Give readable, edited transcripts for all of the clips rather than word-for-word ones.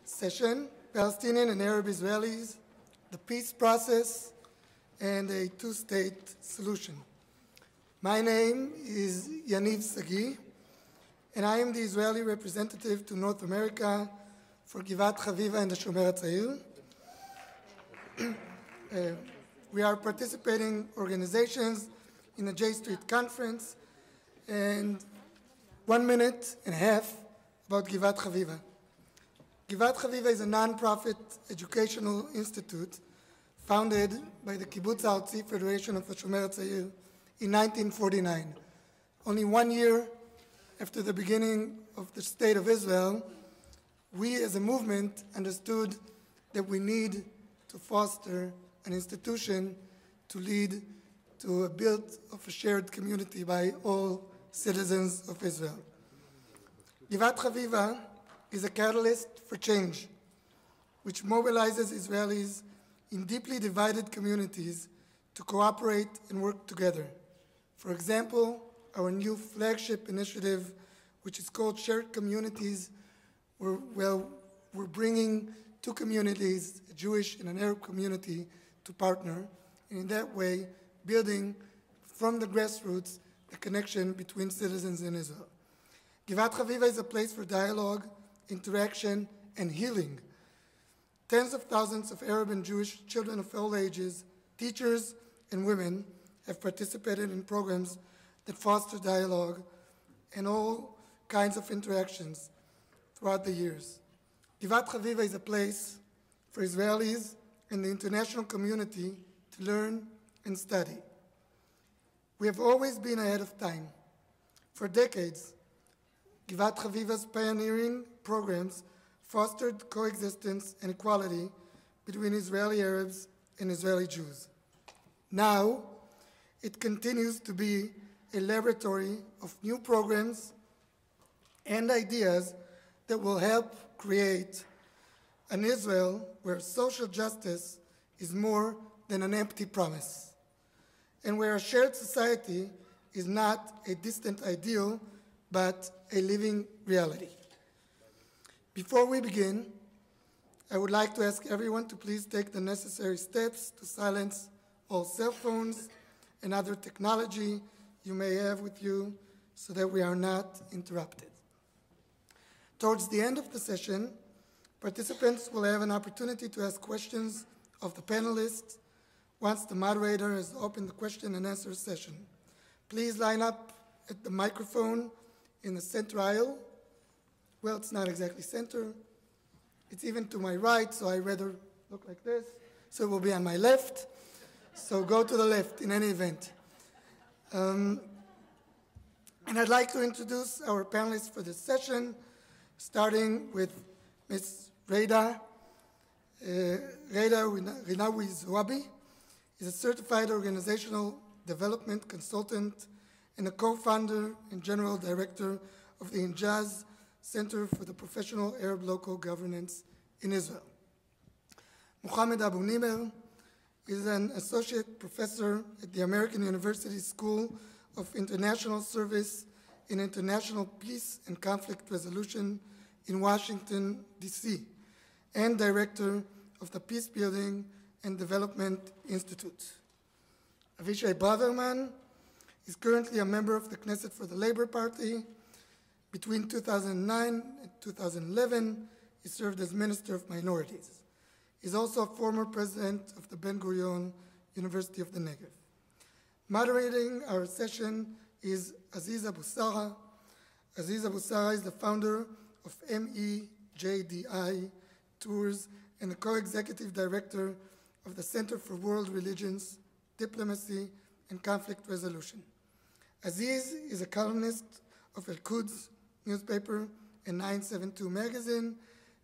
session, Palestinian and Arab Israelis, the peace process, and a two-state solution. My name is Yaniv Sagee, and I am the Israeli representative to North America for Givat, Haviva, and the Shomer HaTzair. We are participating organizations in the J Street Conference, and 1.5 minutes about Givat Haviva. Givat Haviva is a non-profit educational institute founded by the Kibbutz Haotzi Federation of the Shomer HaTzair in 1949. Only 1 year after the beginning of the State of Israel, we as a movement understood that we need to foster an institution to lead to a build of a shared community by all citizens of Israel. Givat Haviva is a catalyst for change, which mobilizes Israelis in deeply divided communities to cooperate and work together. For example, our new flagship initiative, which is called Shared Communities, we're bringing two communities, a Jewish and an Arab community, to partner, and in that way, building from the grassroots the connection between citizens in Israel. Givat Haviva is a place for dialogue, interaction, and healing. Tens of thousands of Arab and Jewish children of all ages, teachers, and women have participated in programs that foster dialogue and all kinds of interactions throughout the years. Givat Haviva is a place for Israelis and the international community to learn and study. We have always been ahead of time. For decades, Givat Haviva's pioneering programs fostered coexistence and equality between Israeli Arabs and Israeli Jews. Now, it continues to be a laboratory of new programs and ideas that will help create an Israel where social justice is more than an empty promise, and where a shared society is not a distant ideal, but a living reality. Before we begin, I would like to ask everyone to please take the necessary steps to silence all cell phones and other technology you may have with you so that we are not interrupted. Towards the end of the session, participants will have an opportunity to ask questions of the panelists once the moderator has opened the question and answer session. Please line up at the microphone in the center aisle. Well, it's not exactly center. It's even to my right, so I rather look like this. So it will be on my left. So go to the left in any event. And I'd like to introduce our panelists for this session, starting with Ms. Ghaida. Rinawi Zuabi is a certified organizational development consultant and a co-founder and general director of the Injaz Center for the Professional Arab Local Governance in Israel. Mohammad Abu-Nimer is an associate professor at the American University School of International Service in International Peace and Conflict Resolution in Washington, D.C., and director of the Peacebuilding and Development Institute. Avishay Braverman is currently a member of the Knesset for the Labour Party. Between 2009 and 2011, he served as Minister of Minorities. He's also a former president of the Ben-Gurion University of the Negev. Moderating our session is Aziz Abu Sarah. Aziz Abu Sarah is the founder of MEJDI Tours and the co-executive director of the Center for World Religions, Diplomacy, and Conflict Resolution. Aziz is a columnist of Al-Quds newspaper and 972 magazine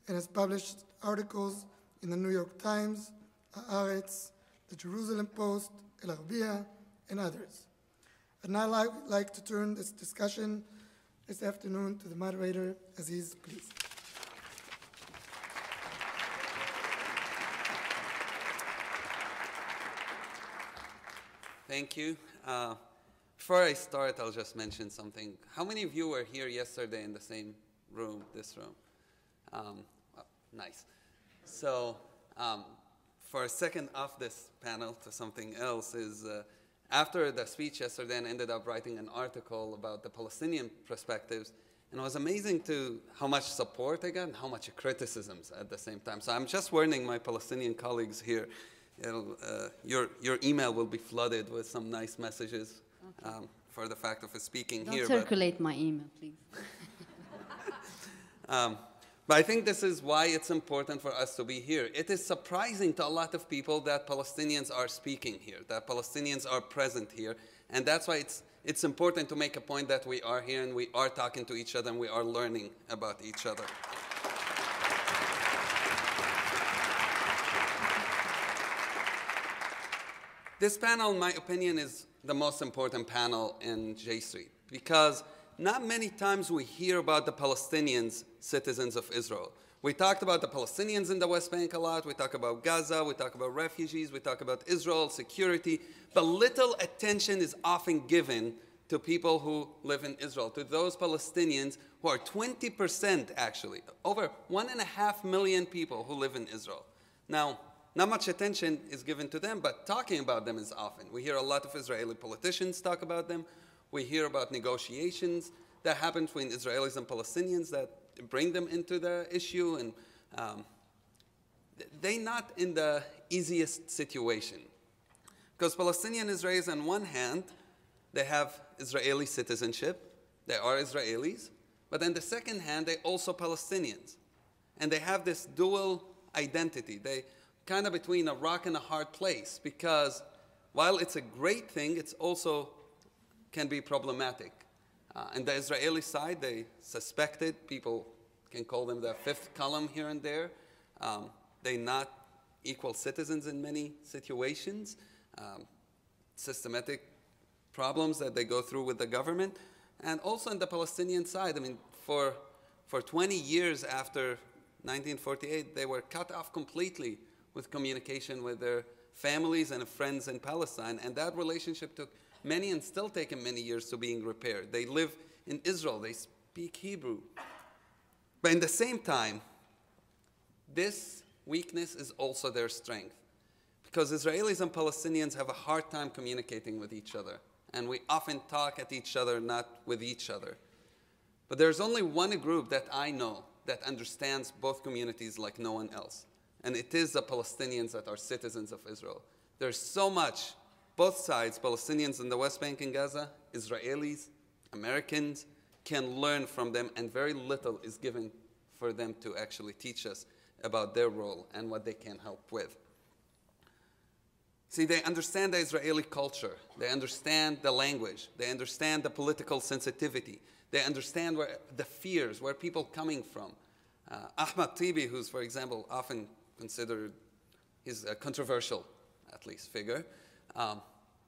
and has published articles in the New York Times, Haaretz, the Jerusalem Post, El Arabiya, and others. I'd now like to turn this discussion this afternoon to the moderator. Aziz, please. Thank you. Before I start, I'll just mention something. How many of you were here yesterday in the same room, this room? Nice. So for a second off this panel to something else is after the speech yesterday, I ended up writing an article about the Palestinian perspectives. And it was amazing to how much support I got and how much criticisms at the same time. So I'm just warning my Palestinian colleagues here. Your email will be flooded with some nice messages for the fact of speaking Don't here. Don't circulate my email, please. But I think this is why it's important for us to be here. It is surprising to a lot of people that Palestinians are speaking here, that Palestinians are present here. And that's why it's important to make a point that we are here and we are talking to each other and we are learning about each other. This panel, in my opinion, is the most important panel in J Street because not many times we hear about the Palestinians, citizens of Israel. We talked about the Palestinians in the West Bank a lot. We talk about Gaza. We talk about refugees. We talk about Israel, security. But little attention is often given to people who live in Israel, to those Palestinians who are 20% actually, over 1.5 million people who live in Israel. Now, not much attention is given to them, but talking about them is often. We hear a lot of Israeli politicians talk about them. We hear about negotiations that happen between Israelis and Palestinians that bring them into the issue, and they're not in the easiest situation. Because Palestinian Israelis, on one hand, they have Israeli citizenship, they are Israelis, but on the second hand, they're also Palestinians. And they have this dual identity. They kind of between a rock and a hard place, because while it's a great thing, it's also can be problematic. On the Israeli side, they suspected, people can call them the fifth column here and there. They're not equal citizens in many situations. Systematic problems that they go through with the government. And also on the Palestinian side, I mean, for 20 years after 1948, they were cut off completely with communication with their families and friends in Palestine. And that relationship took many and still taken many years to being repaired. They live in Israel. They speak Hebrew. But in the same time, this weakness is also their strength. Because Israelis and Palestinians have a hard time communicating with each other. And we often talk at each other, not with each other. But there's only one group that I know that understands both communities like no one else. And it is the Palestinians that are citizens of Israel. There's so much. Both sides, Palestinians in the West Bank and Gaza, Israelis, Americans, can learn from them, and very little is given for them to actually teach us about their role and what they can help with. See, they understand the Israeli culture. They understand the language. They understand the political sensitivity. They understand where the fears, where people coming from. Ahmad Tibi, who's, for example, often considered, he's a controversial, at least, figure,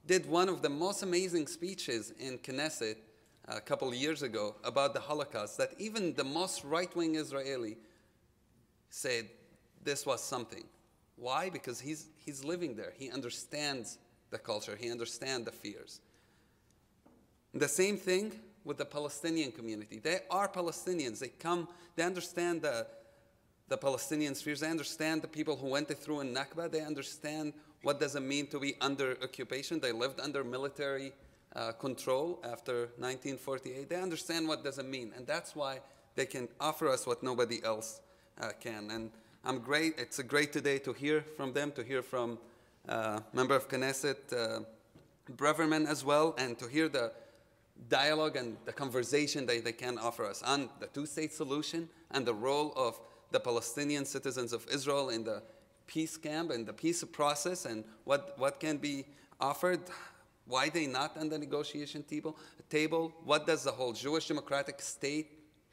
did one of the most amazing speeches in Knesset a couple of years ago about the Holocaust, that even the most right-wing Israeli said this was something. Why? Because he's living there. He understands the culture. He understands the fears. The same thing with the Palestinian community. They are Palestinians. They understand the Palestinian fears. They understand the people who went through in Nakba. They understand what does it mean to be under occupation. They lived under military control after 1948. They understand what does it mean. And that's why they can offer us what nobody else can. And it's a great today to hear from them, to hear from member of Knesset, Braverman as well, and to hear the dialogue and the conversation that they can offer us on the two-state solution and the role of the Palestinian citizens of Israel in the peace camp and the peace process, and what can be offered, why they not on the negotiation table, what does the whole Jewish democratic state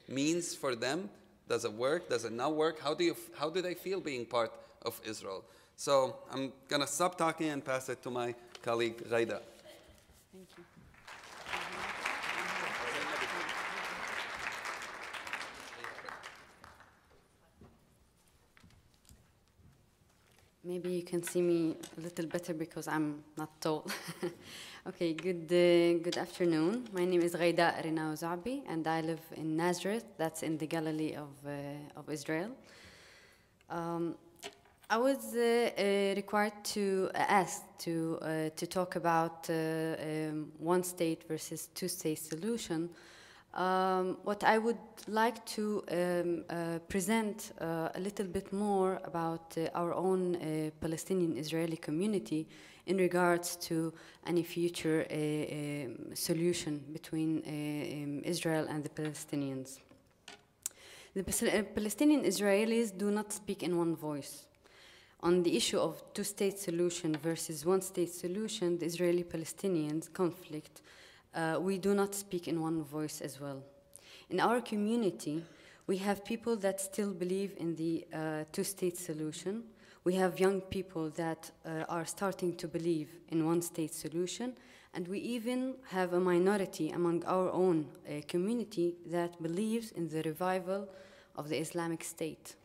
means for them. Does it work? Does it not work? How do they feel being part of Israel? So I'm going to stop talking and pass it to my colleague, Ghaida. Thank you. Maybe you can see me a little better because I'm not tall. Okay, good afternoon. My name is Ghaida Rinawi, and I live in Nazareth. That's in the Galilee of Israel. I was required to ask to talk about one state versus two-state solution. What I would like to present a little bit more about our own Palestinian-Israeli community in regards to any future solution between Israel and the Palestinians. The Palestinian Israelis do not speak in one voice. On the issue of two-state solution versus one-state solution, the Israeli-Palestinians conflict, we do not speak in one voice as well. In our community, we have people that still believe in the two-state solution. We have young people that are starting to believe in one-state solution, and we even have a minority among our own community that believes in the revival of the Islamic State.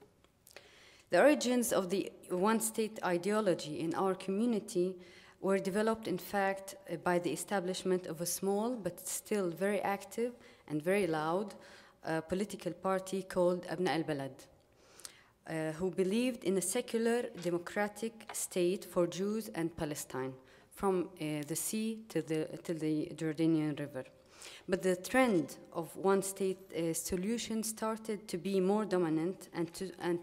The origins of the one-state ideology in our community were developed, in fact, by the establishment of a small but still very active and very loud political party called Abna al-Balad, who believed in a secular democratic state for Jews and Palestine, from the sea to the Jordanian River. But the trend of one-state solution started to be more dominant and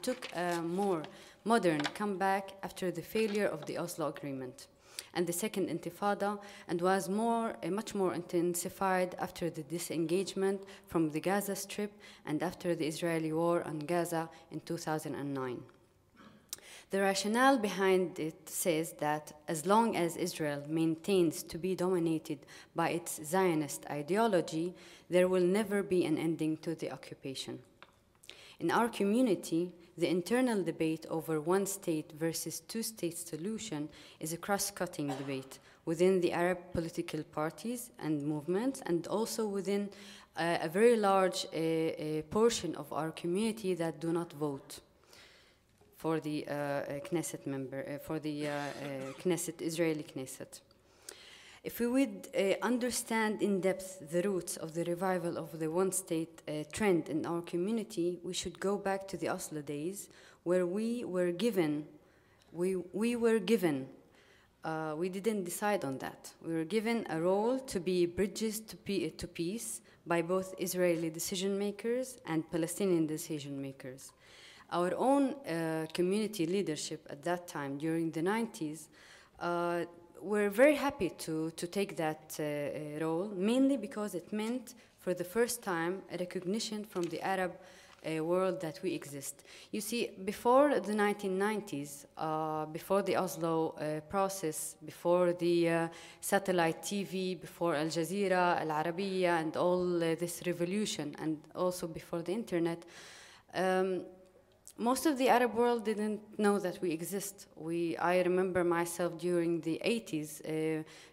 took a more modern comeback after the failure of the Oslo Agreement and the Second Intifada, and was much more intensified after the disengagement from the Gaza Strip and after the Israeli war on Gaza in 2009. The rationale behind it says that as long as Israel maintains to be dominated by its Zionist ideology, there will never be an ending to the occupation. In our community, the internal debate over one-state versus two-state solution is a cross-cutting debate within the Arab political parties and movements, and also within a very large portion of our community that do not vote for the Knesset member, for the Knesset, Israeli Knesset. If we would understand in depth the roots of the revival of the one-state trend in our community, we should go back to the Oslo days, where we didn't decide on that. We were given a role to be bridges to peace by both Israeli decision makers and Palestinian decision makers. Our own community leadership at that time, during the 90s, were very happy to take that role, mainly because it meant, for the first time, a recognition from the Arab world that we exist. You see, before the 1990s, before the Oslo process, before the satellite TV, before Al Jazeera, Al Arabiya, and all this revolution, and also before the internet, most of the Arab world didn't know that we exist. I remember myself during the 80s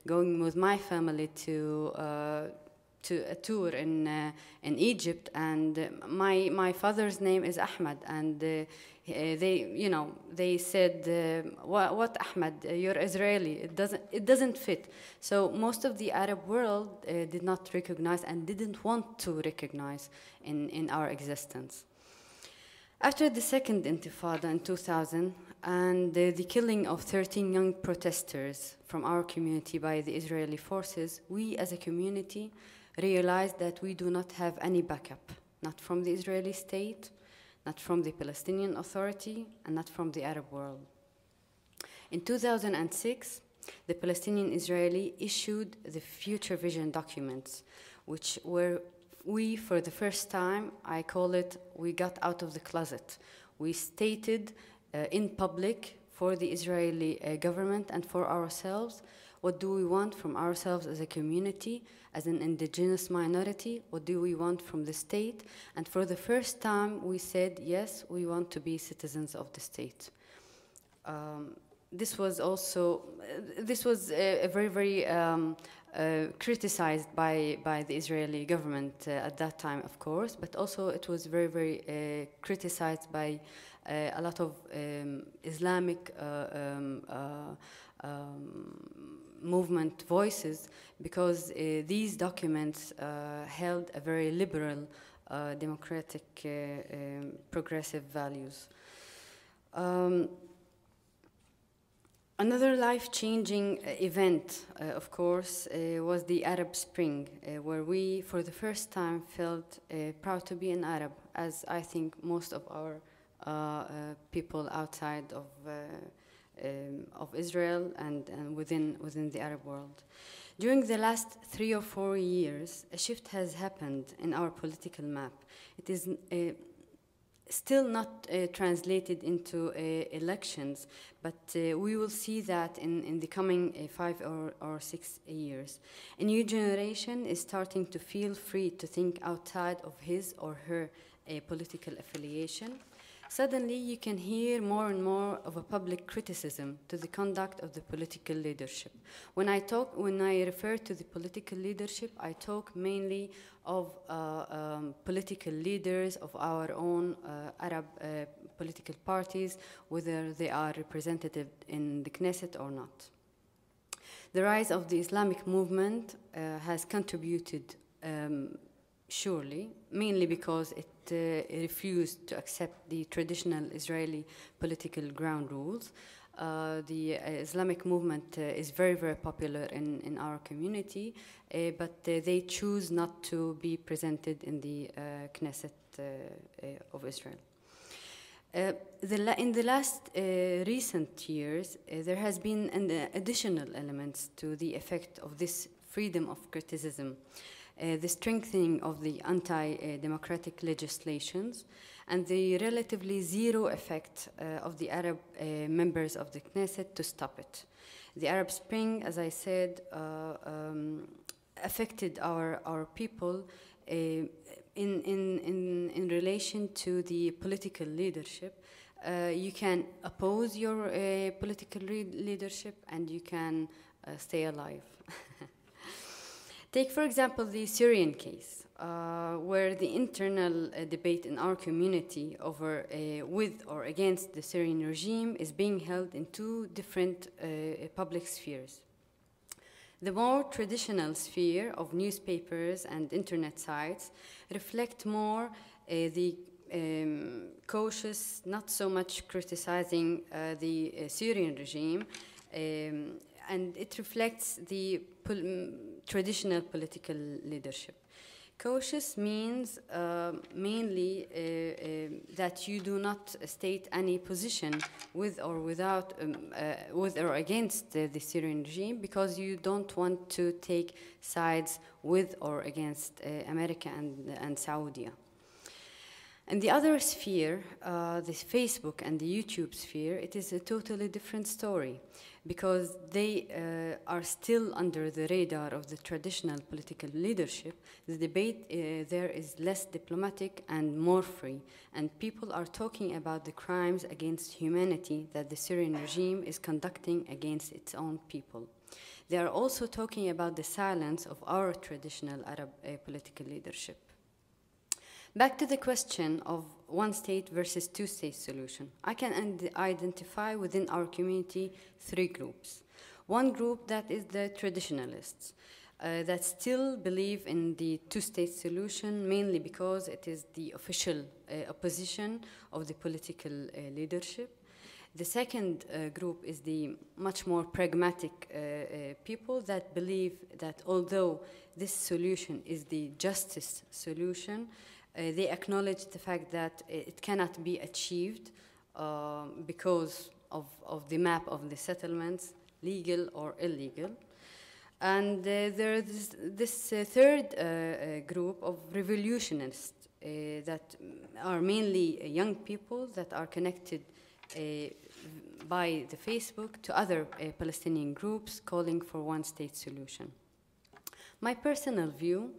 going with my family to a tour in Egypt, and my father's name is Ahmad, and they said, "What Ahmad? You're Israeli. It doesn't fit." So most of the Arab world did not recognize and didn't want to recognize in our existence. After the Second Intifada in 2000 and the killing of 13 young protesters from our community by the Israeli forces, we as a community realized that we do not have any backup, not from the Israeli state, not from the Palestinian Authority, and not from the Arab world. In 2006, the Palestinian Israeli issued the Future Vision documents, which were for the first time, I call it, we got out of the closet. We stated in public for the Israeli government and for ourselves, what do we want from ourselves as a community, as an indigenous minority, what do we want from the state? And for the first time, we said, yes, we want to be citizens of the state. This was a very, very criticized by the Israeli government at that time, of course, but also it was very, very criticized by a lot of Islamic movement voices, because these documents held a very liberal, democratic, progressive values. Another life-changing event, of course, was the Arab Spring, where we, for the first time, felt proud to be an Arab, as I think most of our people outside of Israel and within the Arab world. During the last 3 or 4 years, a shift has happened in our political map. It is still not translated into elections, but we will see that in the coming 5 or 6 years. A new generation is starting to feel free to think outside of his or her political affiliation. Suddenly, you can hear more and more of a public criticism to the conduct of the political leadership. When I refer to the political leadership, I talk mainly of political leaders of our own Arab political parties, whether they are represented in the Knesset or not. The rise of the Islamic movement has contributed surely, mainly because it refused to accept the traditional Israeli political ground rules. The Islamic movement is very, very popular in our community, but they choose not to be presented in the Knesset of Israel. In the last recent years, there has been additional elements to the effect of this freedom of criticism. The strengthening of the anti-democratic legislations, and the relatively zero effect of the Arab members of the Knesset to stop it. The Arab Spring, as I said, affected our people in relation to the political leadership. You can oppose your political leadership, and you can stay alive. Take, for example, the Syrian case, where the internal debate in our community over with or against the Syrian regime is being held in 2 different public spheres. The more traditional sphere of newspapers and internet sites reflect more the cautious, not so much criticizing the Syrian regime, and it reflects the traditional political leadership. Cautious means mainly that you do not state any position with or against the Syrian regime, because you don't want to take sides with or against America and Saudi. And the other sphere, the Facebook and the YouTube sphere, it is a totally different story, because they are still under the radar of the traditional political leadership. The debate there is less diplomatic and more free, and people are talking about the crimes against humanity that the Syrian regime is conducting against its own people. They are also talking about the silence of our traditional Arab political leadership. Back to the question of one state versus 2 state solution. I can identify within our community 3 groups. One group that is the traditionalists that still believe in the 2 state solution, mainly because it is the official opposition of the political leadership. The second group is the much more pragmatic people that believe that although this solution is the justice solution, they acknowledge the fact that it cannot be achieved because of the map of the settlements, legal or illegal. And there is this third group of revolutionists that are mainly young people that are connected by the Facebook to other Palestinian groups calling for one state solution. My personal view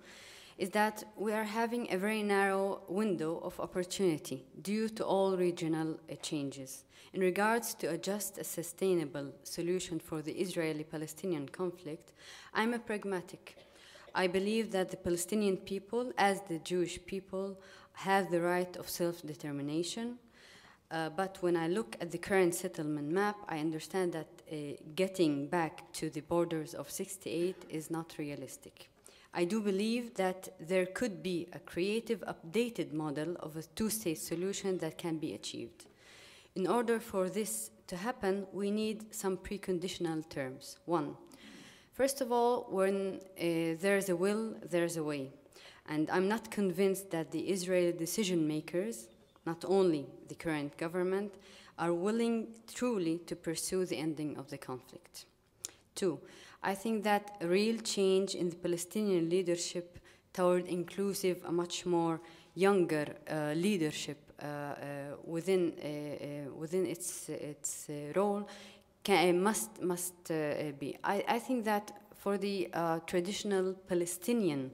is that we are having a very narrow window of opportunity due to all regional changes. In regards to a just, a sustainable solution for the Israeli-Palestinian conflict, I'm a pragmatic. I believe that the Palestinian people, as the Jewish people, have the right of self-determination. But when I look at the current settlement map, I understand that getting back to the borders of 68 is not realistic. I do believe that there could be a creative, updated model of a 2-state solution that can be achieved. In order for this to happen, we need some preconditional terms. One, first of all, when there's a will, there's a way. And I'm not convinced that the Israeli decision makers, not only the current government, are willing truly to pursue the ending of the conflict. Two, I think that a real change in the Palestinian leadership toward inclusive, a much more younger leadership within its role must be. I think that for the traditional Palestinian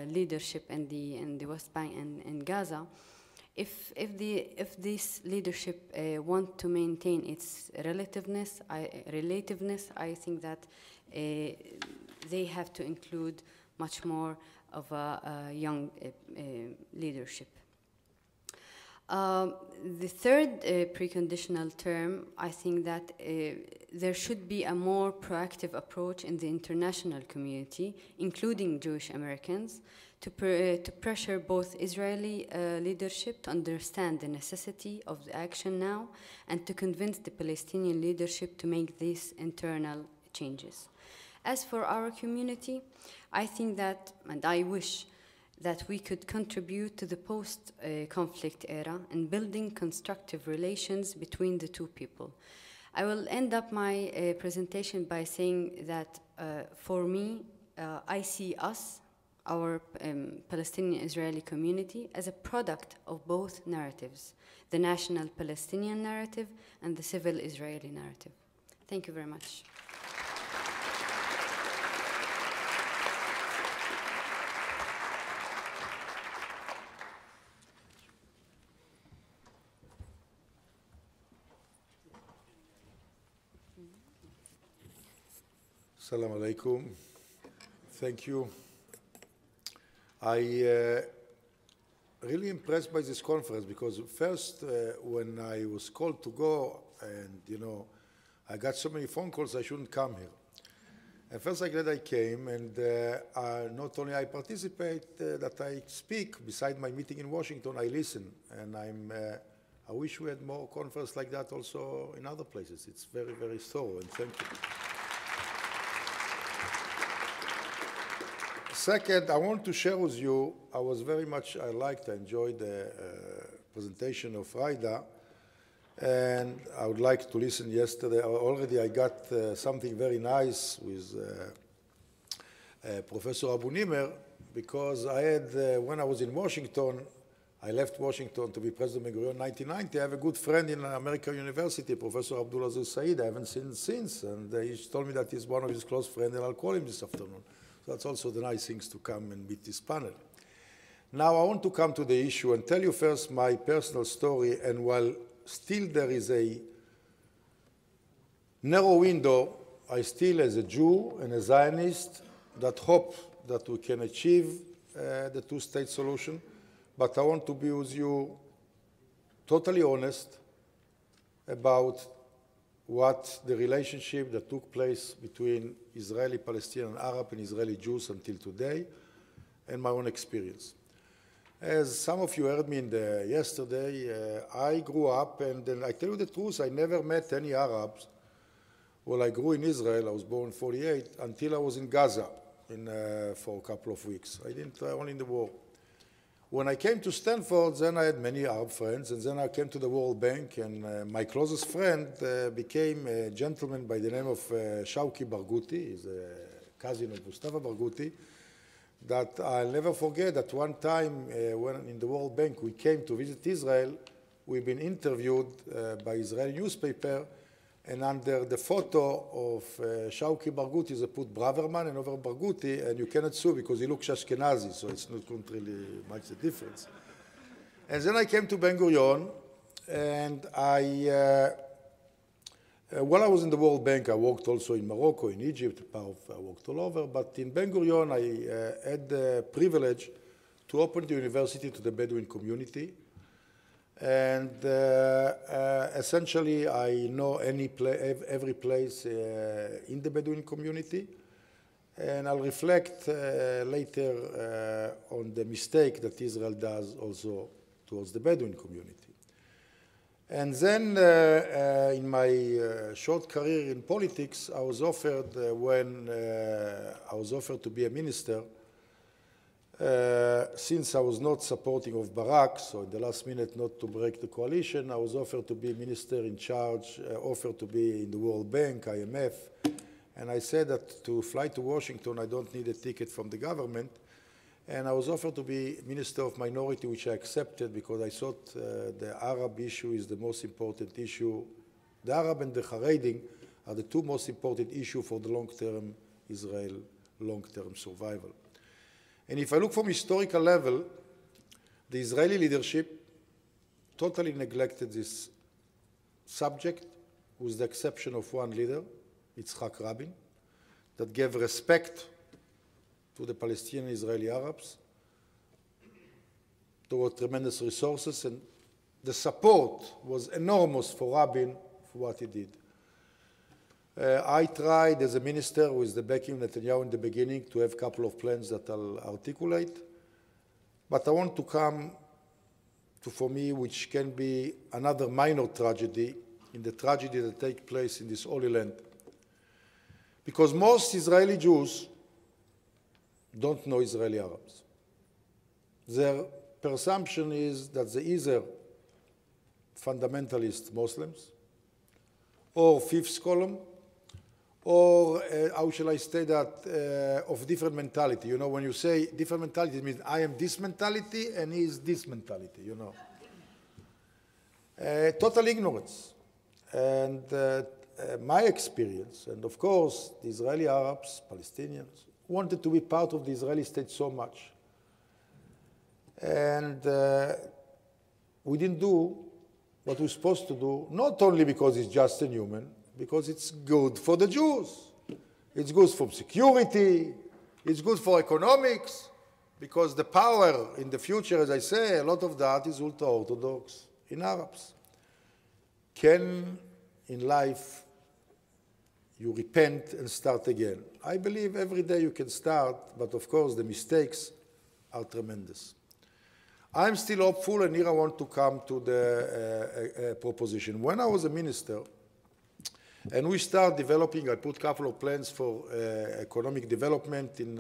leadership in the West Bank and Gaza, if this leadership want to maintain its relativeness, I think that they have to include much more of a young leadership. The third preconditional term, I think that there should be a more proactive approach in the international community, including Jewish Americans, to pressure both Israeli leadership to understand the necessity of the action now and to convince the Palestinian leadership to make these internal changes. As for our community, I think that, and I wish, that we could contribute to the post-conflict era in building constructive relations between the two people. I will end up my presentation by saying that for me, I see us, our Palestinian-Israeli community, as a product of both narratives, the national Palestinian narrative and the civil Israeli narrative. Thank you very much. Assalamu alaikum. Thank you. I really impressed by this conference because first when I was called to go and I got so many phone calls I shouldn't come here. At first I'm glad I came and not only I participate, that I speak. Beside my meeting in Washington, I listen, and I wish we had more conferences like that also in other places. It's very, very thorough, and thank you. Second, I want to share with you, I enjoyed the presentation of Ghaida, and I would like to listen yesterday. Already I got something very nice with Professor Abu-Nimer, because I had, when I was in Washington, I left Washington to be President Ben-Gurion in 1990. I have a good friend in American University, Professor Abdulaziz Said. I haven't seen him since, and he told me that he's one of his close friends, and I'll call him this afternoon. So that's also the nice things to come and meet this panel. Now I want to come to the issue and tell you first my personal story, and while still there is a narrow window, I still, as a Jew and a Zionist, that hope that we can achieve the two-state solution, but I want to be with you totally honest about what the relationship that took place between Israeli, Palestinian, Arab, and Israeli Jews until today, and my own experience. As some of you heard me yesterday, I grew up, and I tell you the truth, I never met any Arabs. Well, I grew in Israel, I was born in 48, until I was in Gaza for a couple of weeks. I didn't, only in the war. When I came to Stanford, then I had many Arab friends, and then I came to the World Bank, and my closest friend became a gentleman by the name of Shawki Barghouti. He's a cousin of Mustafa Barghouti, that I'll never forget that one time when in the World Bank we came to visit Israel, we've been interviewed by Israeli newspaper, and under the photo of Shawki Barghouti, they put Braverman and over Barghouti, and you cannot sue because he looks Ashkenazi, so it's not really much a difference. And then I came to Ben-Gurion, and while I was in the World Bank, I worked also in Morocco, in Egypt, I worked all over, but in Ben-Gurion, I had the privilege to open the university to the Bedouin community. And essentially, I know every place in the Bedouin community. And I'll reflect later on the mistake that Israel does also towards the Bedouin community. And then in my short career in politics, I was offered, when I was offered to be a minister, since I was not supporting of Barak, so in the last minute not to break the coalition, I was offered to be minister in charge, offered to be in the World Bank, IMF, and I said that to fly to Washington I don't need a ticket from the government, and I was offered to be Minister of Minority, which I accepted because I thought the Arab issue is the most important issue. The Arab and the Haredim are the two most important issues for the long-term Israel, long-term survival. And if I look from historical level, the Israeli leadership totally neglected this subject, with the exception of one leader, Yitzhak Rabin, that gave respect to the Palestinian Israeli Arabs. There were tremendous resources, and the support was enormous for Rabin for what he did. I tried as a minister with the backing of Netanyahu in the beginning to have a couple of plans that I'll articulate, but I want to come to, for me, which can be another minor tragedy in the tragedy that takes place in this Holy Land. Because most Israeli Jews don't know Israeli Arabs. Their presumption is that they're either fundamentalist Muslims or fifth column, or how shall I say that, of different mentality. You know, when you say different mentality, it means I am this mentality and he is this mentality, you know. Total ignorance. And my experience, and of course the Israeli Arabs, Palestinians, wanted to be part of the Israeli state so much. And we didn't do what we're supposed to do, not only because it's just and human, because it's good for the Jews. It's good for security. It's good for economics, because the power in the future, as I say, a lot of that is ultra-Orthodox in Arabs. Can in life you repent and start again? I believe every day you can start, but of course the mistakes are tremendous. I'm still hopeful, and here I want to come to the proposition. When I was a minister, and we start developing, I put a couple of plans for economic development in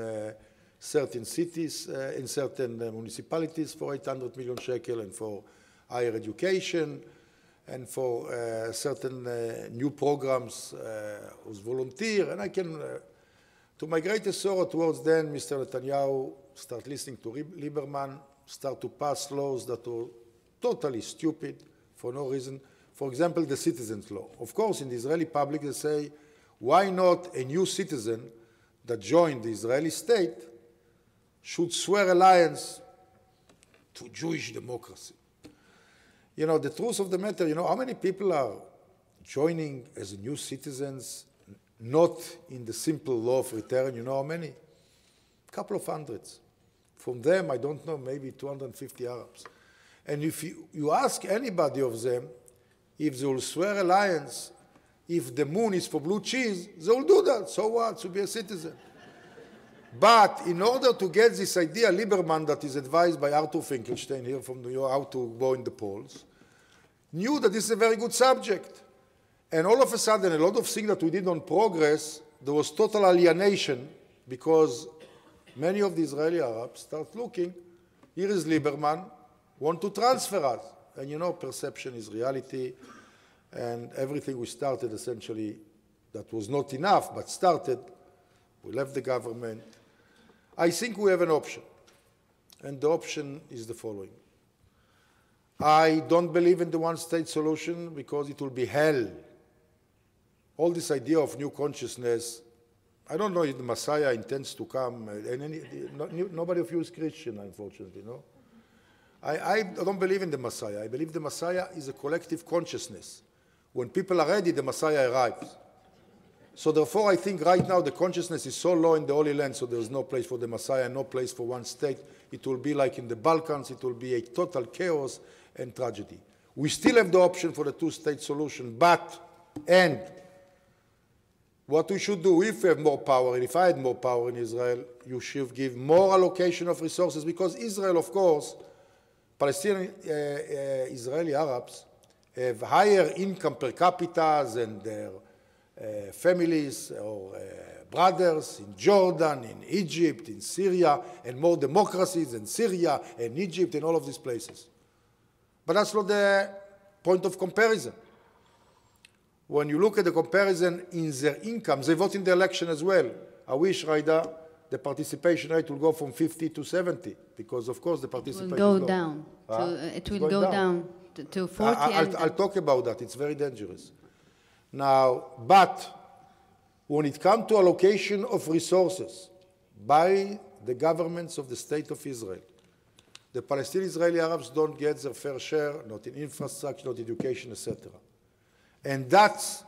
certain cities, in certain municipalities for 800 million shekel, and for higher education, and for certain new programs with volunteer. And I can, to my greatest sorrow towards then, Mr. Netanyahu start listening to Lieberman, start to pass laws that were totally stupid for no reason. For example, the citizens' law. Of course, in the Israeli public, they say, why not a new citizen that joined the Israeli state should swear allegiance to Jewish democracy? You know, the truth of the matter, you know, how many people are joining as new citizens, not in the simple law of return? You know how many? A couple of hundreds. From them, I don't know, maybe 250 Arabs. And if you ask anybody of them, if they will swear allegiance, if the moon is for blue cheese, they will do that. So what? To be a citizen. But in order to get this idea, Lieberman, that is advised by Arthur Finkelstein here from New York, how to go in the polls, knew that this is a very good subject. And all of a sudden, a lot of things that we did on progress, there was total alienation, because many of the Israeli Arabs start looking, here is Lieberman, want to transfer us. And you know, perception is reality, and everything we started essentially, that was not enough, but started, we left the government. I think we have an option, and the option is the following. I don't believe in the one-state solution because it will be hell. All this idea of new consciousness, I don't know if the Messiah intends to come, and nobody of you is Christian, unfortunately, no? I don't believe in the Messiah. I believe the Messiah is a collective consciousness. When people are ready, the Messiah arrives. So therefore, I think right now the consciousness is so low in the Holy Land, so there's no place for the Messiah, no place for one state. It will be like in the Balkans. It will be a total chaos and tragedy. We still have the option for the two-state solution, and what we should do, if we have more power, and if I had more power in Israel, you should give more allocation of resources, because Israel, of course, Palestinian Israeli Arabs have higher income per capita than their families or brothers in Jordan, in Egypt, in Syria, and more democracies in Syria and Egypt and all of these places. But that's not the point of comparison. When you look at the comparison in their income, they vote in the election as well. I wish, Ghaida, the participation rate will go from 50 to 70, because of course the participation will go down. It will go down to 40. I'll talk about that. It's very dangerous. Now, but when it comes to allocation of resources by the governments of the State of Israel, the Palestinian Israeli Arabs don't get their fair share, not in infrastructure, not education, etc. And that's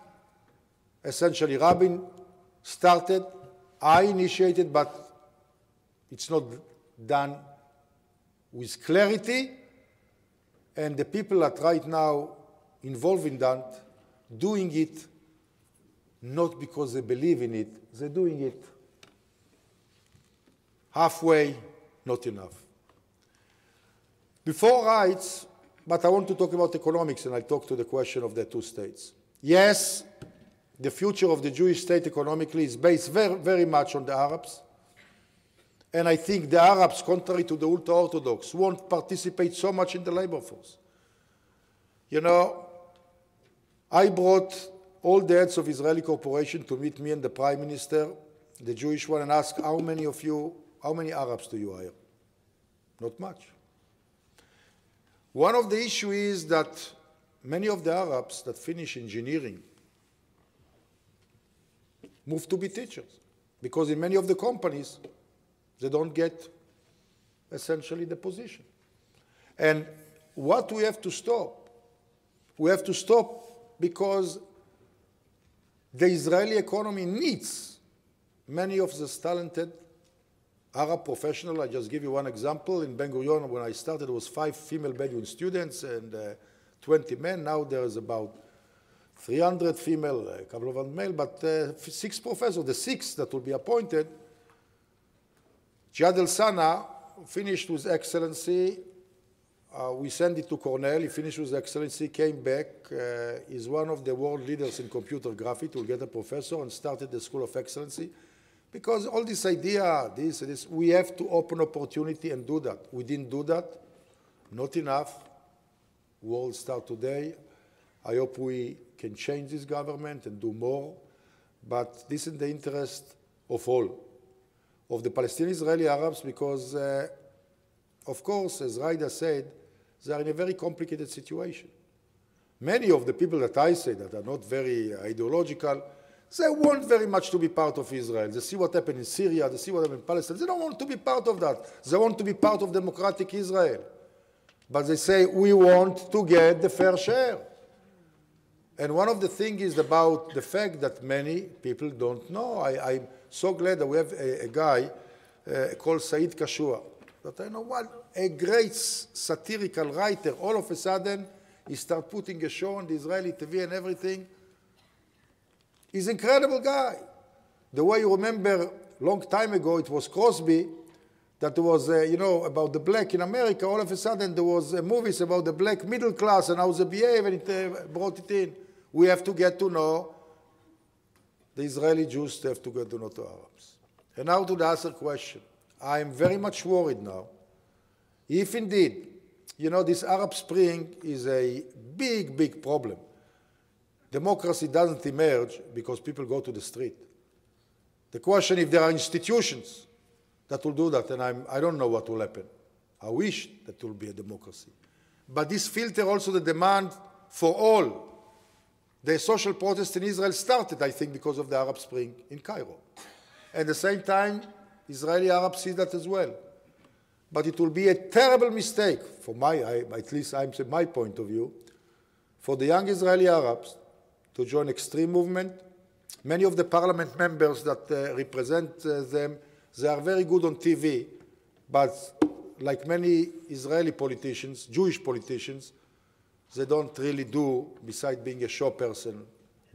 essentially Rabin started, I initiated, but it's not done with clarity. And the people that right now involved in that, doing it not because they believe in it, they're doing it halfway, not enough. Before rights, but I want to talk about economics, and I'll talk to the question of the two states. Yes, the future of the Jewish state economically is based very, very much on the Arabs. And I think the Arabs, contrary to the ultra-Orthodox, won't participate so much in the labor force. You know, I brought all the heads of Israeli corporations to meet me and the Prime Minister, the Jewish one, and ask how many Arabs do you hire? Not much. One of the issues is that many of the Arabs that finish engineering move to be teachers, because in many of the companies, they don't get essentially the position. And what we have to stop? We have to stop because the Israeli economy needs many of these talented Arab professionals. I just give you one example. In Ben Gurion, when I started, there was 5 female Bedouin students and 20 men. Now there is about 300 female, a couple of them male, but 6 professors. The 6 that will be appointed, Jihad El-Sana finished with excellency. We sent it to Cornell. He finished with excellency, came back. He's one of the world leaders in computer graphics. Will get a professor and started the School of Excellency. Because all this idea, this, we have to open opportunity and do that. We didn't do that. Not enough. World start today. I hope we can change this government and do more. But this is in the interest of all, of the Palestinian Israeli Arabs, because, of course, as Ghaida said, they are in a very complicated situation. Many of the people that I say that are not very ideological, they want very much to be part of Israel. They see what happened in Syria, they see what happened in Palestine. They don't want to be part of that. They want to be part of democratic Israel. But they say, we want to get the fair share. And one of the things is about the fact that many people don't know. I'm so glad that we have a guy called Said Kashua, that I know what, a great satirical writer. All of a sudden, he started putting a show on the Israeli TV and everything. He's an incredible guy. The way you remember, long time ago, it was Crosby, that there was, you know, about the black in America. All of a sudden, there was movies about the black middle class and how they behave, and it brought it in. We have to get to know the Israeli Jews, have to get to know the Arabs. And now to the other question. I am very much worried now. If indeed, you know, this Arab Spring is a big, big problem. Democracy doesn't emerge because people go to the street. The question if there are institutions that will do that, and I don't know what will happen. I wish that there will be a democracy. But this filter also the demand for all. The social protest in Israel started, I think, because of the Arab Spring in Cairo. At the same time, Israeli Arabs see that as well. But it will be a terrible mistake, for at least I'm saying my point of view, for the young Israeli Arabs to join extreme movement. Many of the parliament members that represent them, they are very good on TV, but like many Israeli politicians, Jewish politicians, they don't really do, besides being a show person,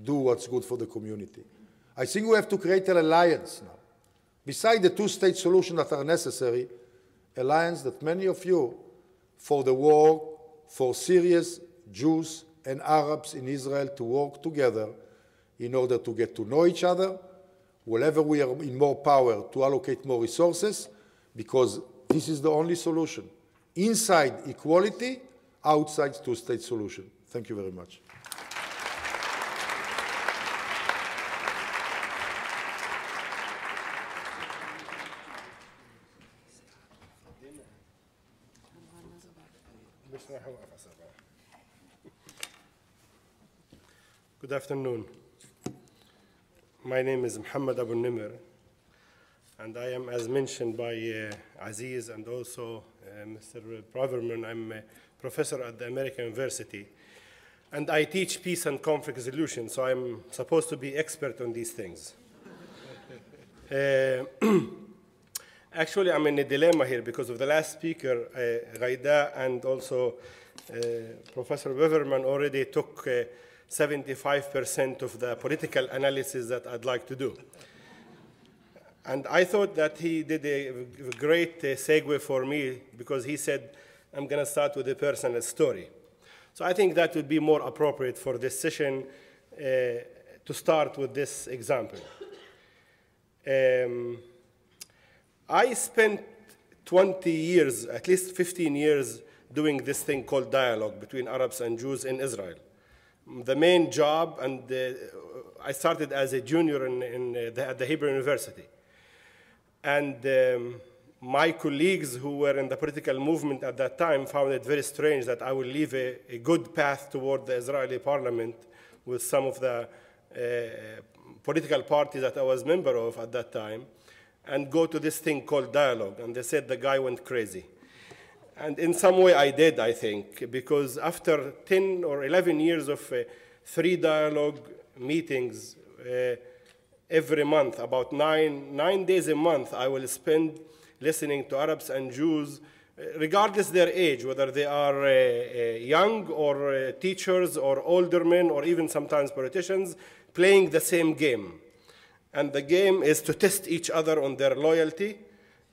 do what's good for the community. I think we have to create an alliance now. Besides the two-state solution that are necessary, alliance that many of you, for the war, for Syria's Jews and Arabs in Israel to work together in order to get to know each other, whenever we are in more power, to allocate more resources, because this is the only solution. Inside equality, outside two-state solution. Thank you very much. Good afternoon. My name is Mohammad Abu-Nimer, and I am, as mentioned by Aziz and also Mr. Braverman, I'm a professor at the American University, and I teach peace and conflict resolution, so I'm supposed to be expert on these things. Actually, I'm in a dilemma here because of the last speaker, Ghaida, and also Professor Braverman already took 75% of the political analysis that I'd like to do. And I thought that he did a great segue for me because he said, I'm going to start with a personal story. So I think that would be more appropriate for this session to start with this example. I spent 20 years, at least 15 years, doing this thing called dialogue between Arabs and Jews in Israel. The main job, and I started as a junior at the Hebrew University. And my colleagues who were in the political movement at that time found it very strange that I would leave a good path toward the Israeli parliament with some of the political parties that I was a member of at that time and go to this thing called dialogue. And they said the guy went crazy. And in some way I did, I think, because after 10 or 11 years of 3 dialogue meetings every month, about nine days a month, I will spend listening to Arabs and Jews, regardless their age, whether they are young or teachers or older men or even sometimes politicians, playing the same game. And the game is to test each other on their loyalty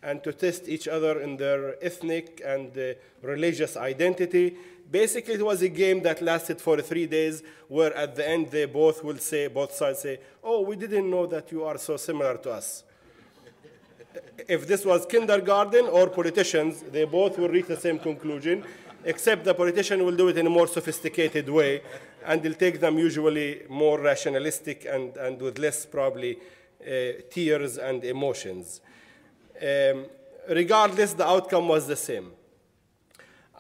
and to test each other in their ethnic and religious identity. Basically, it was a game that lasted for 3 days, where at the end they both will say, both sides say, oh, we didn't know that you are so similar to us. If this was kindergarten or politicians, they both will reach the same conclusion, except the politician will do it in a more sophisticated way, and it'll take them usually more rationalistic and with less probably tears and emotions. Regardless, the outcome was the same.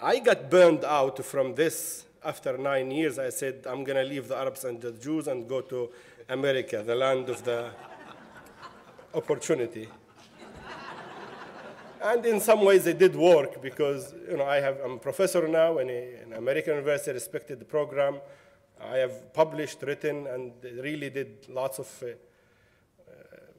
I got burned out from this. After 9 years, I said, I'm going to leave the Arabs and the Jews and go to America, the land of the opportunity. And in some ways, it did work because I'm a professor now in an American university, respected program. I have published, written, and really did lots of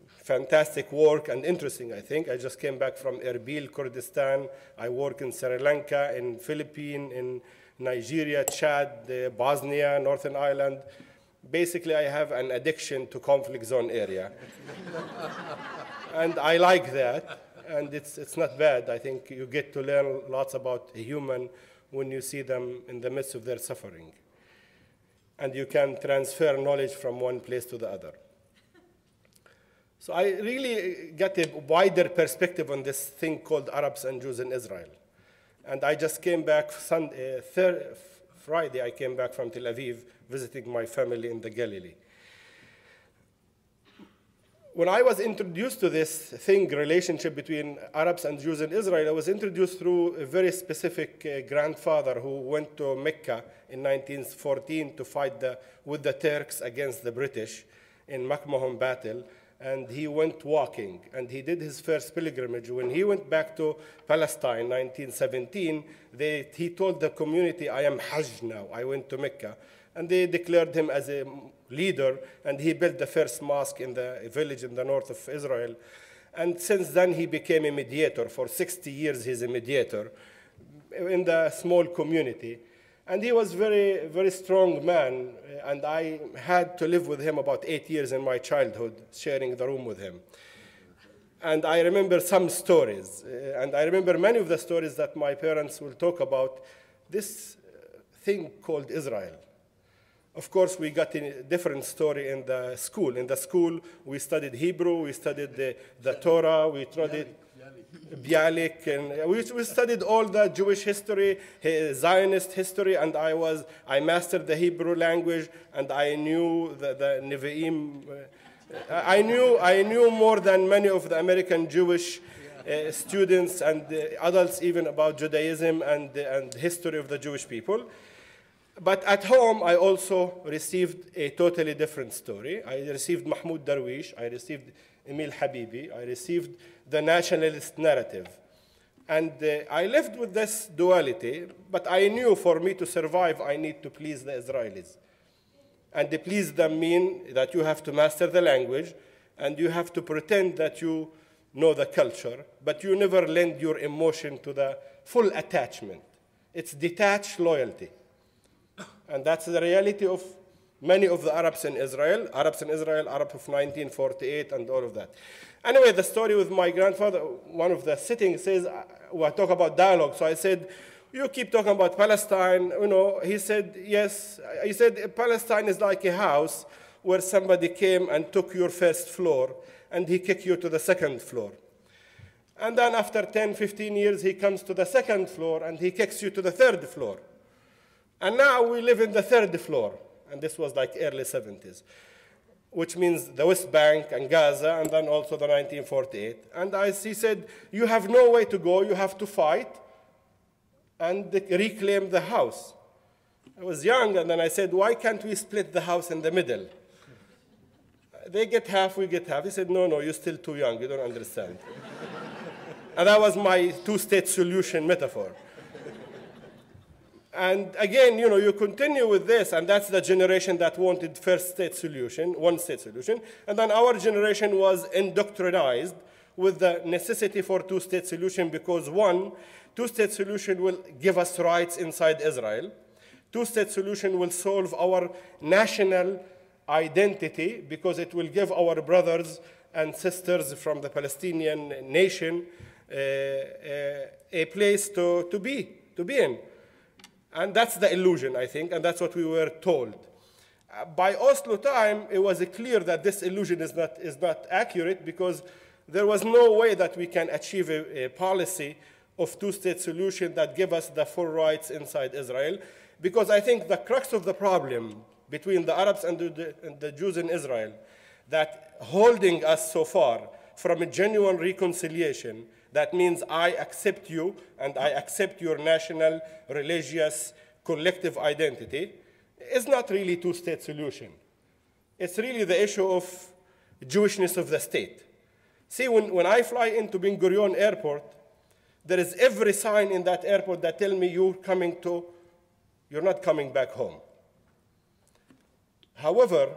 fantastic work and interesting, I think. I just came back from Erbil, Kurdistan. I work in Sri Lanka, in Philippines, in Nigeria, Chad, Bosnia, Northern Ireland. Basically, I have an addiction to conflict zone area. And I like that. And it's not bad. I think you get to learn lots about a human when you see them in the midst of their suffering. And you can transfer knowledge from one place to the other. So I really got a wider perspective on this thing called Arabs and Jews in Israel. And I just came back Friday, I came back from Tel Aviv, visiting my family in the Galilee. When I was introduced to this thing, relationship between Arabs and Jews in Israel, I was introduced through a very specific grandfather who went to Mecca in 1914 to fight with the Turks against the British in Makmahon battle. And he went walking, and he did his first pilgrimage. When he went back to Palestine, 1917, he told the community, I am Hajj now, I went to Mecca. And they declared him as a leader, and he built the first mosque in the village in the north of Israel. And since then, he became a mediator. For 60 years, he's a mediator in the small community. And he was very, very strong man, and I had to live with him about 8 years in my childhood, sharing the room with him. And I remember some stories, and I remember many of the stories that my parents will talk about, this thing called Israel. Of course, we got a different story in the school. In the school, we studied Hebrew, we studied the Torah, we studied Bialik, and we studied all the Jewish history, Zionist history, and I mastered the Hebrew language, and I knew the Nevi'im. I knew more than many of the American Jewish students and adults even about Judaism and history of the Jewish people. But at home, I also received a totally different story. I received Mahmoud Darwish, I received Emil Habibi, I received the nationalist narrative. And I lived with this duality, but I knew for me to survive, I need to please the Israelis. And to please them mean that you have to master the language, and you have to pretend that you know the culture, but you never lend your emotion to the full attachment. It's detached loyalty. And that's the reality of many of the Arabs in Israel, Arab of 1948 and all of that. Anyway, the story with my grandfather, one of the sittings says, we talk about dialogue. So I said, you keep talking about Palestine. You know, he said, yes. He said, Palestine is like a house where somebody came and took your first floor and he kicked you to the second floor. And then after 10, 15 years, he comes to the second floor and he kicks you to the third floor. And now we live in the third floor, and this was like early 70s, which means the West Bank and Gaza, and then also the 1948. And he said, you have no way to go, you have to fight and reclaim the house. I was young, and then I said, why can't we split the house in the middle? They get half, we get half. He said, no, you're still too young, you don't understand. And that was my two-state solution metaphor. And again, you know, you continue with this, and that's the generation that wanted first-state solution, one-state solution. And then our generation was indoctrinized with the necessity for two-state solution because, one, two-state solution will give us rights inside Israel. Two-state solution will solve our national identity because it will give our brothers and sisters from the Palestinian nation a place to be in. And that's the illusion, I think, and that's what we were told. By Oslo time, it was clear that this illusion is not accurate because there was no way that we can achieve a policy of two-state solution that give us the full rights inside Israel. Because I think the crux of the problem between the Arabs and the Jews in Israel that holding us so far from a genuine reconciliation, that means I accept you and I accept your national, religious, collective identity, is not really two-state solution. It's really the issue of Jewishness of the state. See, when I fly into Ben Gurion Airport, there is every sign in that airport that tell me you're not coming back home. However,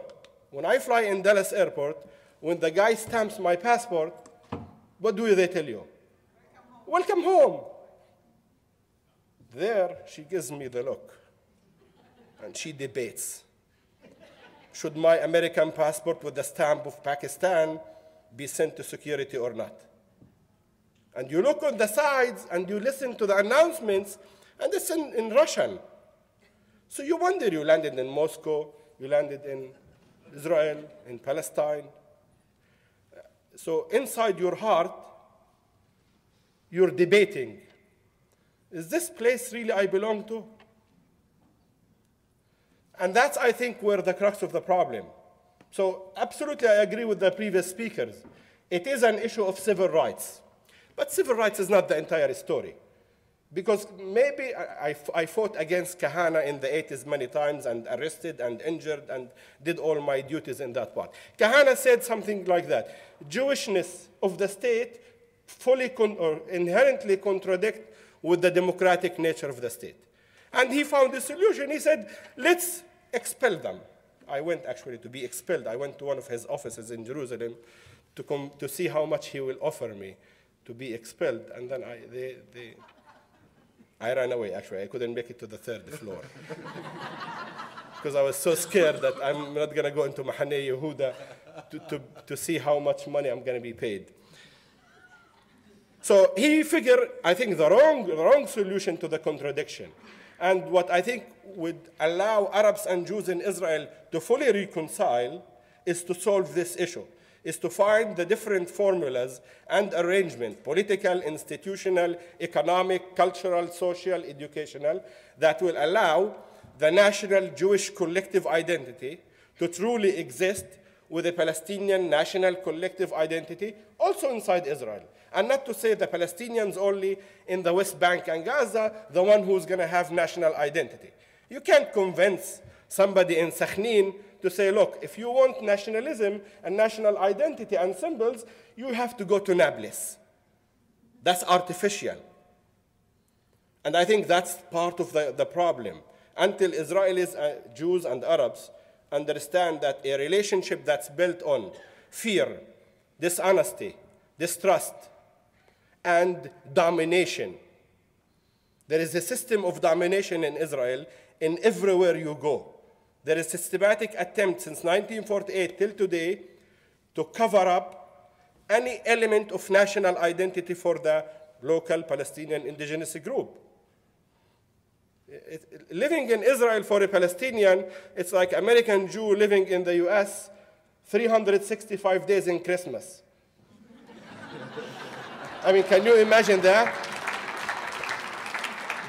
when I fly in Dallas Airport, when the guy stamps my passport, what do they tell you? Welcome home. There, she gives me the look, and she debates. Should my American passport with the stamp of Pakistan be sent to security or not? And you look on the sides, and you listen to the announcements, and it's in Russian. So you wonder, you landed in Moscow, you landed in Israel, in Palestine. So inside your heart, you're debating, is this place really I belong to? And that's, I think, where the crux of the problem. So absolutely, I agree with the previous speakers. It is an issue of civil rights. But civil rights is not the entire story. Because maybe I fought against Kahana in the 80s many times and arrested and injured and did all my duties in that part. Kahana said something like that. Jewishness of the state fully or inherently contradict with the democratic nature of the state. And he found a solution. He said, let's expel them. I went actually to be expelled. I went to one of his offices in Jerusalem to see how much he will offer me to be expelled. And then I ran away, actually. I couldn't make it to the third floor. Because I was so scared that I'm not going to go into Mahane Yehuda to see how much money I'm going to be paid. So he figured, I think, the wrong solution to the contradiction. And what I think would allow Arabs and Jews in Israel to fully reconcile is to solve this issue, is to find the different formulas and arrangement, political, institutional, economic, cultural, social, educational, that will allow the national Jewish collective identity to truly exist with a Palestinian national collective identity also inside Israel. And not to say the Palestinians only in the West Bank and Gaza, the one who's going to have national identity. You can't convince somebody in Sakhneen to say, look, if you want nationalism and national identity and symbols, you have to go to Nablus. That's artificial. And I think that's part of the problem. Until Israelis, Jews and Arabs understand that a relationship that's built on fear, dishonesty, distrust, and domination. There is a system of domination in Israel in everywhere you go. There is systematic attempt since 1948 till today to cover up any element of national identity for the local Palestinian indigenous group. Living in Israel for a Palestinian, it's like American Jew living in the US 365 days in Christmas. I mean, can you imagine that?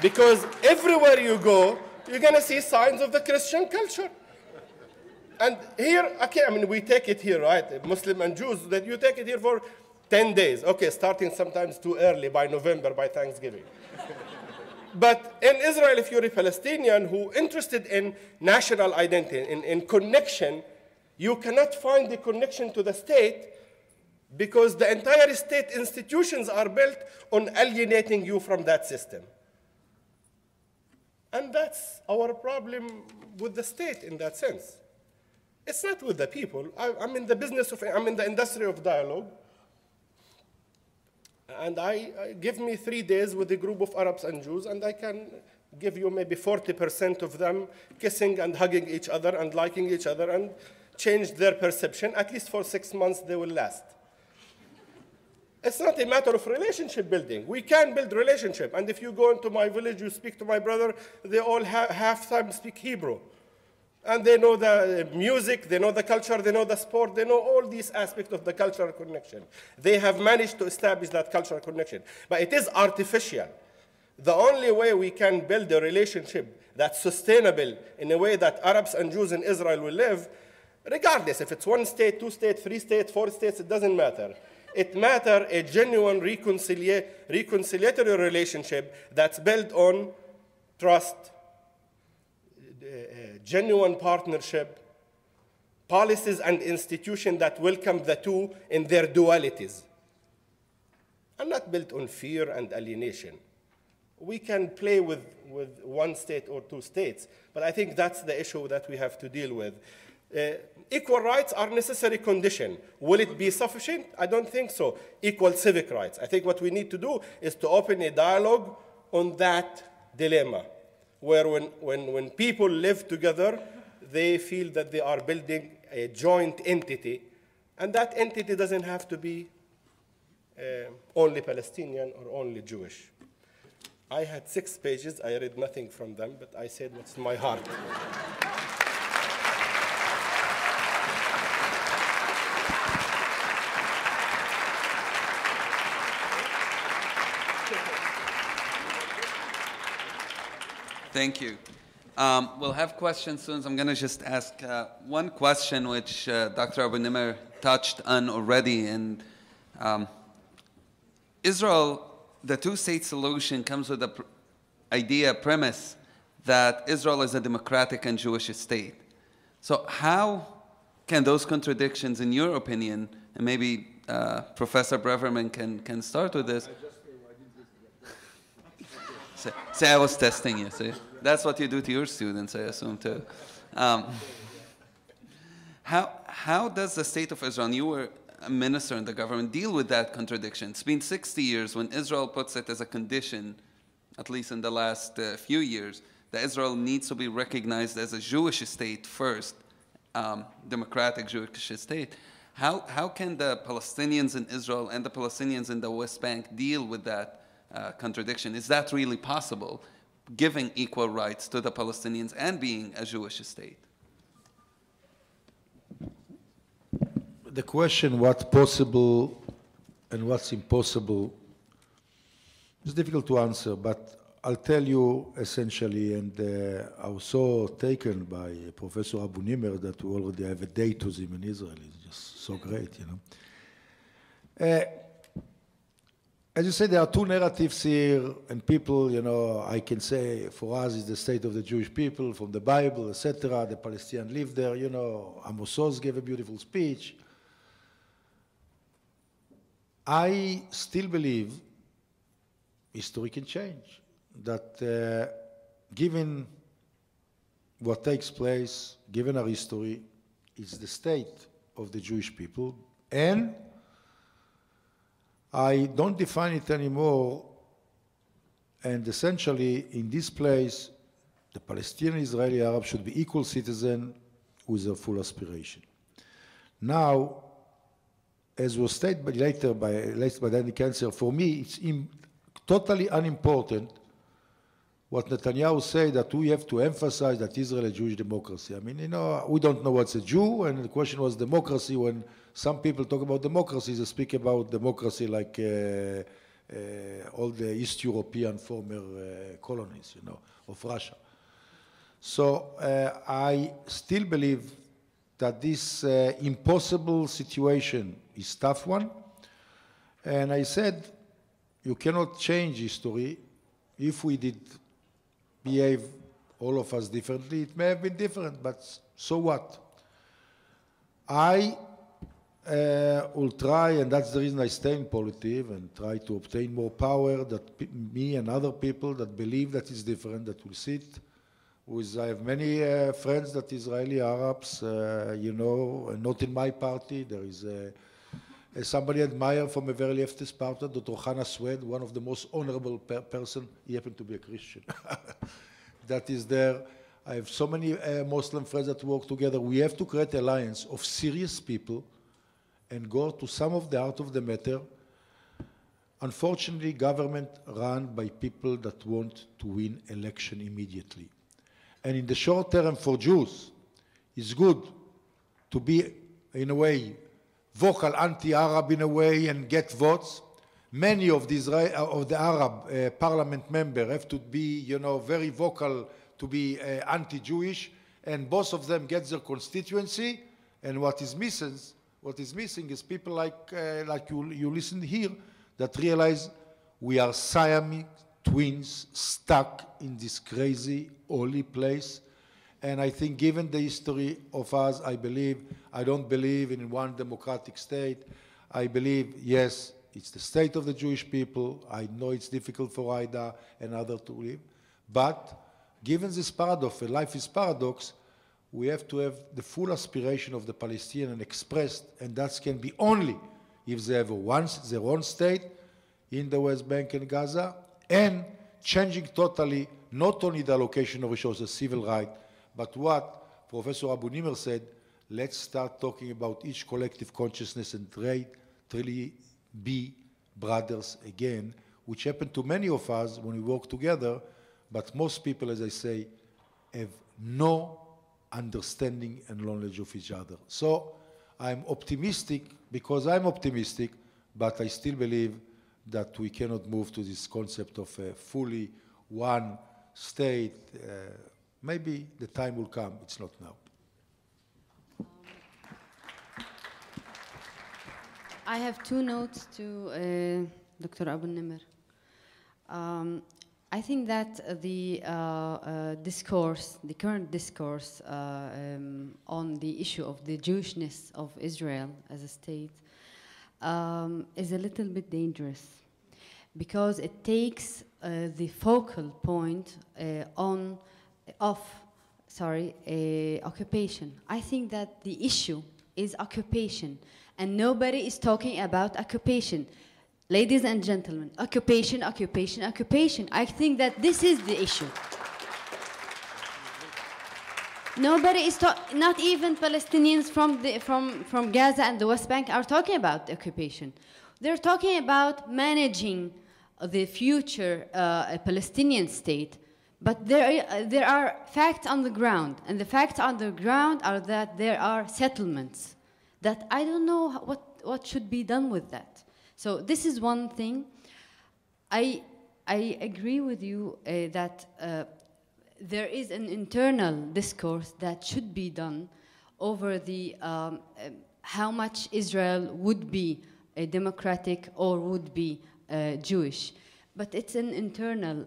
Because everywhere you go, you're going to see signs of the Christian culture. And here, okay, I mean, we take it here, right? Muslim and Jews, that you take it here for 10 days. Okay, starting sometimes too early, by November, by Thanksgiving. But in Israel, if you're a Palestinian who interested in national identity, in connection, you cannot find the connection to the state because the entire state institutions are built on alienating you from that system. And that's our problem with the state in that sense. It's not with the people. I'm in the business of, I'm in the industry of dialogue. And give me 3 days with a group of Arabs and Jews, and I can give you maybe 40% of them kissing and hugging each other and liking each other and change their perception. At least for 6 months, they will last. It's not a matter of relationship building. We can build relationship. And if you go into my village, you speak to my brother, they all half time speak Hebrew. And they know the music, they know the culture, they know the sport, they know all these aspects of the cultural connection. They have managed to establish that cultural connection. But it is artificial. The only way we can build a relationship that's sustainable in a way that Arabs and Jews in Israel will live, regardless if it's 1 state, 2 states, 3 states, 4 states, it doesn't matter. It matters a genuine reconciliatory relationship that's built on trust, genuine partnership, policies and institutions that welcome the two in their dualities, and not built on fear and alienation. We can play with 1 state or 2 states, but I think that's the issue that we have to deal with. Equal rights are necessary condition. Will it be sufficient? I don't think so. Equal civic rights. I think what we need to do is to open a dialogue on that dilemma, where when people live together, they feel that they are building a joint entity, and that entity doesn't have to be only Palestinian or only Jewish. I had 6 pages. I read nothing from them, but I said what's in my heart. Thank you. We'll have questions soon. So I'm going to just ask one question, which Dr. Abu-Nimer touched on already. And Israel, the 2-state solution comes with the premise that Israel is a democratic and Jewish state. So how can those contradictions, in your opinion, and maybe Professor Braverman can start with this. Say I was testing you, see? That's what you do to your students, I assume, too. How does the state of Israel, and you were a minister in the government, deal with that contradiction? It's been 60 years when Israel puts it as a condition, at least in the last few years, that Israel needs to be recognized as a Jewish state first, democratic Jewish state. How can the Palestinians in Israel and the Palestinians in the West Bank deal with that contradiction? Is that really possible? giving equal rights to the Palestinians and being a Jewish state? The question what's possible and what's impossible is difficult to answer, but I'll tell you essentially, and I was so taken by Professor Abu-Nimer that we already have a date with him in Israel. It's just so great, you know. As you say, there are two narratives here, and people, you know, I can say for us it's the state of the Jewish people from the Bible, etc. The Palestinians live there, you know. Amos Oz gave a beautiful speech. I still believe history can change, that given what takes place, given our history, it's the state of the Jewish people, and I don't define it anymore, and essentially in this place, the Palestinian, Israeli, Arab should be equal citizens with their full aspiration. Now, as was stated later by Danny Cancer, for me it's totally unimportant what Netanyahu said, that we have to emphasize that Israel is a Jewish democracy. I mean, you know, we don't know what's a Jew, and the question was democracy. When some people talk about democracy, they speak about democracy like all the East European former colonies, you know, of Russia. So I still believe that this impossible situation is a tough one. And I said, you cannot change history. If we did behave, all of us, differently, it may have been different, but so what? I will try, and that's the reason I stay in politics, and try to obtain more power, that me and other people that believe that it's different, that will sit with, I have many friends that Israeli Arabs, you know, not in my party. There is somebody I admire from a very leftist party, Dr. Hannah Swed, one of the most honorable person. He happened to be a Christian. That is there. I have so many Muslim friends that work together. We have to create an alliance of serious people and go to some of the heart of the matter. Unfortunately, government run by people that want to win election immediately. And in the short term for Jews, it's good to be, in a way, vocal anti-Arab in a way and get votes. Many of the Arab parliament members have to be, you know, very vocal to be anti-Jewish, and both of them get their constituency. And what is missing is people like you listen here that realize we are Siamese twins stuck in this crazy, holy place. And I think given the history of us, I don't believe in one democratic state. I believe, yes, it's the state of the Jewish people. I know it's difficult for Ghaida and others to live. But given this paradox, life is paradox, we have to have the full aspiration of the Palestinian expressed, and that can be only if they have their own state in the West Bank and Gaza, and changing totally not only the allocation of resources, civil rights, but what Professor Abu-Nimer said, let's start talking about each collective consciousness and really be brothers again, which happened to many of us when we work together, but most people, as I say, have no understanding and knowledge of each other. So I'm optimistic because I'm optimistic, but I still believe that we cannot move to this concept of a fully one state. Maybe the time will come, it's not now. I have two notes to Dr. Abu-Nimer. I think that the discourse, the current discourse on the issue of the Jewishness of Israel as a state is a little bit dangerous because it takes the focal point occupation. I think that the issue is occupation, and nobody is talking about occupation. Ladies and gentlemen, occupation, occupation, occupation. I think that this is the issue. Nobody is talking, not even Palestinians from Gaza and the West Bank are talking about the occupation. They're talking about managing the future Palestinian state But there are facts on the ground, and the facts on the ground are that there are settlements that I don't know what should be done with that. So this is one thing. I agree with you that there is an internal discourse that should be done over the how much Israel would be democratic or would be Jewish. But it's an internal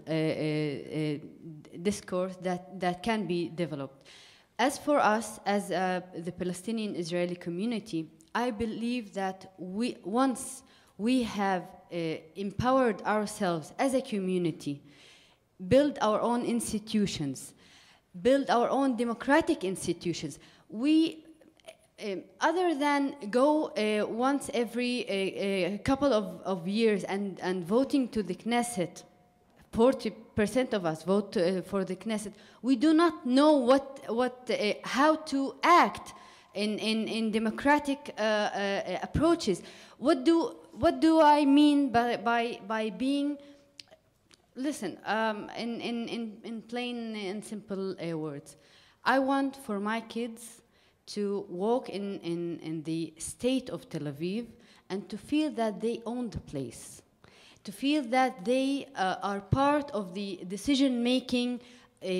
discourse that can be developed. As for us, as the Palestinian-Israeli community, I believe that once we have empowered ourselves as a community, build our own institutions, build our own democratic institutions, we other than go once every couple of years and voting to the Knesset, 40% of us vote for the Knesset, we do not know how to act in democratic approaches. What do I mean by being? Listen, in plain and simple words, I want for my kids to walk in the state of Tel Aviv and to feel that they own the place, to feel that they are part of the decision-making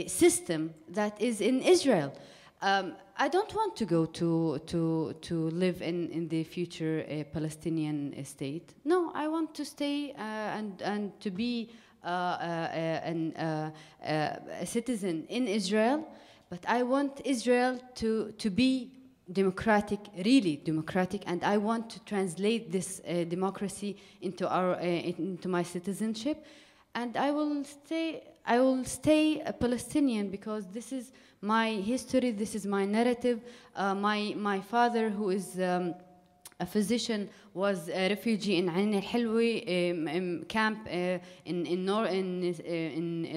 system that is in Israel. I don't want to go to live in the future Palestinian state. No, I want to stay and to be a citizen in Israel. But I want Israel to be democratic, really democratic, and I want to translate this democracy into my citizenship, and I will stay a Palestinian because this is my history, this is my narrative. My father, who is a physician, was a refugee in Ain al-Hilwi camp in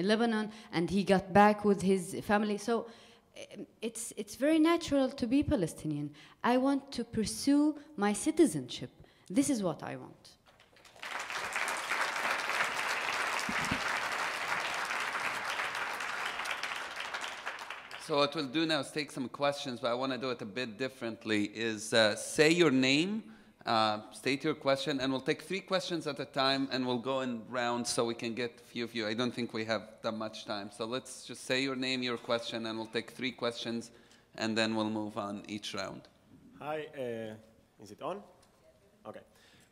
Lebanon, and he got back with his family. So it's very natural to be Palestinian. I want to pursue my citizenship. This is what I want. So what we'll do now is take some questions, but I want to do it a bit differently, is say your name, state your question, and we'll take 3 questions at a time, and we'll go in rounds so we can get a few of you. I don't think we have that much time. So let's just say your name, your question, and we'll take 3 questions, and then we'll move on each round. Hi, is it on? Okay.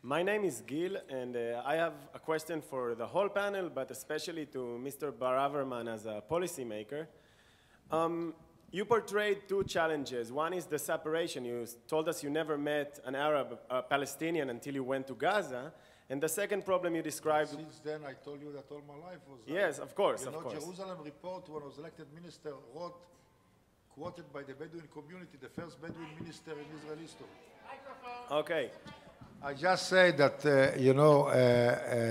My name is Gil, and I have a question for the whole panel, but especially to Mr. Braverman as a policymaker. You portrayed 2 challenges. One is the separation. You told us you never met an Arab Palestinian until you went to Gaza. And the second problem you described... Since then, I told you that all my life was... Yes, of course, of course. Jerusalem Report, when I was elected minister, wrote, quoted by the Bedouin community, the first Bedouin minister in Israel history. Okay. I just say that,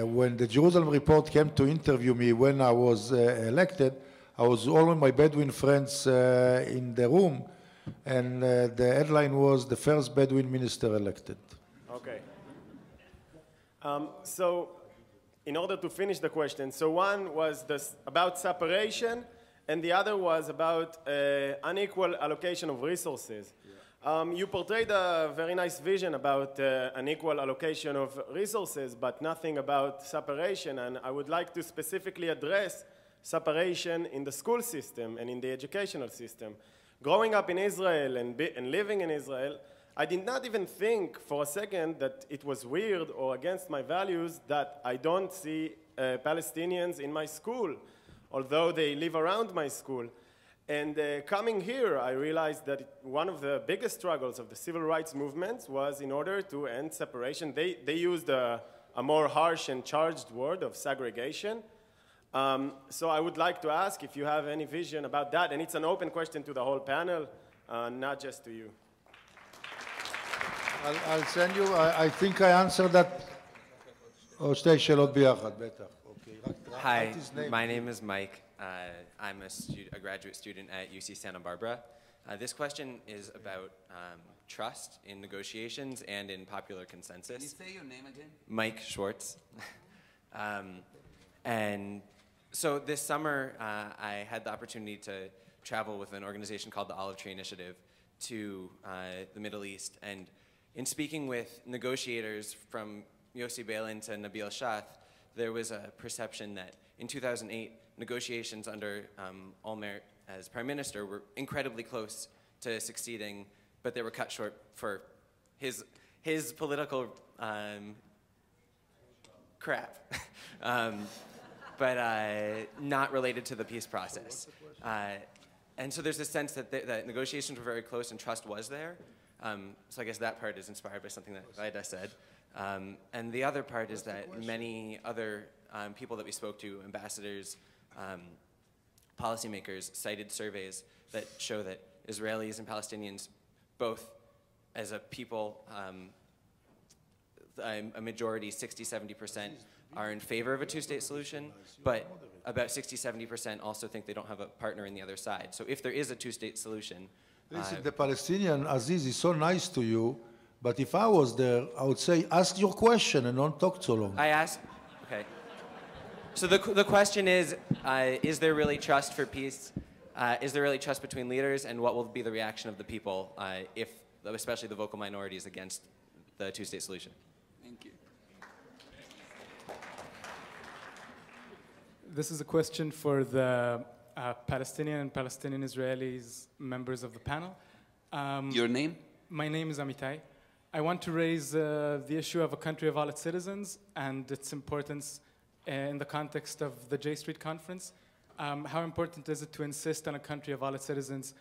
when the Jerusalem Report came to interview me when I was elected, I was all of my Bedouin friends in the room, and the headline was the first Bedouin minister elected. Okay. So, in order to finish the question, so one was about separation, and the other was about unequal allocation of resources. Yeah. You portrayed a very nice vision about unequal allocation of resources, but nothing about separation, and I would like to specifically address separation in the school system and in the educational system. Growing up in Israel and living in Israel, I did not even think for a second that it was weird or against my values that I don't see Palestinians in my school, although they live around my school. And coming here, I realized that one of the biggest struggles of the civil rights movement was in order to end separation. They used a more harsh and charged word of segregation. So I would like to ask if you have any vision about that, and it's an open question to the whole panel, not just to you. I'll send you, I think I answered that. או שתי שאלות ביחד, בטח. Hi, my name is Mike. I'm a graduate student at UC Santa Barbara. This question is about trust in negotiations and in popular consensus. Can you say your name again? Mike Schwartz. And So this summer, I had the opportunity to travel with an organization called the Olive Tree Initiative to the Middle East. And in speaking with negotiators from Yossi Beilin to Nabil Shath, there was a perception that in 2008, negotiations under Olmert as prime minister were incredibly close to succeeding, but they were cut short for his political crap, but not related to the peace process. And so there's this sense that, that negotiations were very close and trust was there. So I guess that part is inspired by something that Ghaida said. And the other part is that many other people that we spoke to, ambassadors, policymakers, cited surveys that show that Israelis and Palestinians, both as a people, a majority, 60–70%, are in favor of a two-state solution, but about 60–70% also think they don't have a partner in the other side. So if there is a two-state solution... Listen, the Palestinian, Aziz, is so nice to you, but if I was there, I would say, ask your question and don't talk so long. I asked, okay. So the question is there really trust for peace? Is there really trust between leaders? And what will be the reaction of the people, if, especially the vocal minorities, against the two-state solution? Thank you. This is a question for the Palestinian and Palestinian Israelis members of the panel. Your name? My name is Amitai. I want to raise the issue of a country of all its citizens and its importance in the context of the J Street Conference. How important is it to insist on a country of all its citizens,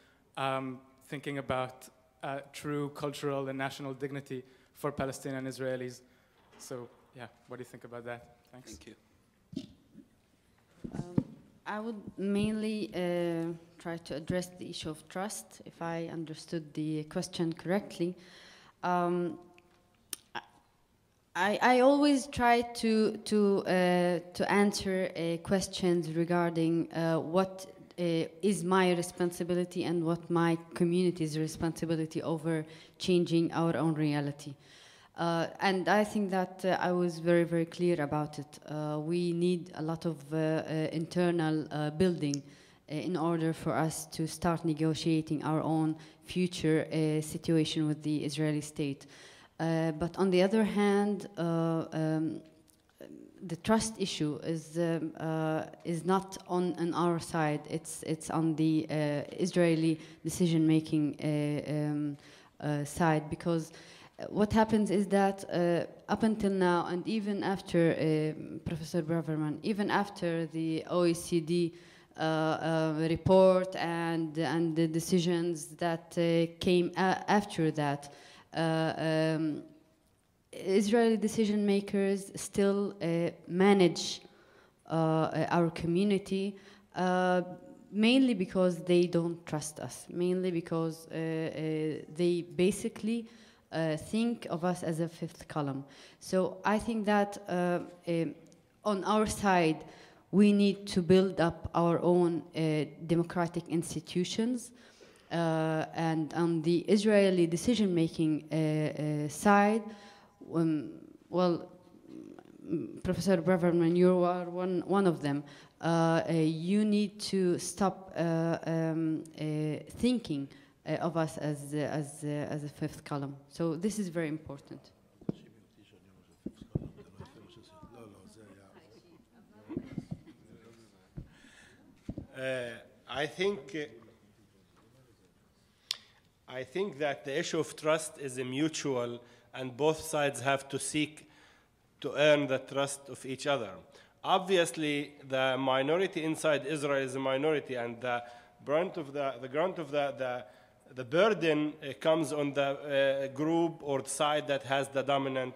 thinking about true cultural and national dignity for Palestinian Israelis? So, yeah, what do you think about that? Thanks. Thank you. I would mainly try to address the issue of trust, if I understood the question correctly. I always try to answer questions regarding what is my responsibility and what my community's responsibility over changing our own reality. And I think that I was very, very clear about it. We need a lot of internal building in order for us to start negotiating our own future situation with the Israeli state. But on the other hand, the trust issue is not on our side. It's on the Israeli decision-making side, because what happens is that up until now, and even after Professor Braverman, even after the OECD report and the decisions that came after that, Israeli decision makers still manage our community, mainly because they don't trust us, mainly because they basically think of us as a fifth column. So I think that on our side, we need to build up our own democratic institutions. And on the Israeli decision-making side, well, Professor Braverman, you are one of them. You need to stop thinking of us as a fifth column. So this is very important. I think that the issue of trust is a mutual, and both sides have to seek to earn the trust of each other. Obviously, the minority inside Israel is a minority, and the brunt of the burden comes on the group or side that has the dominant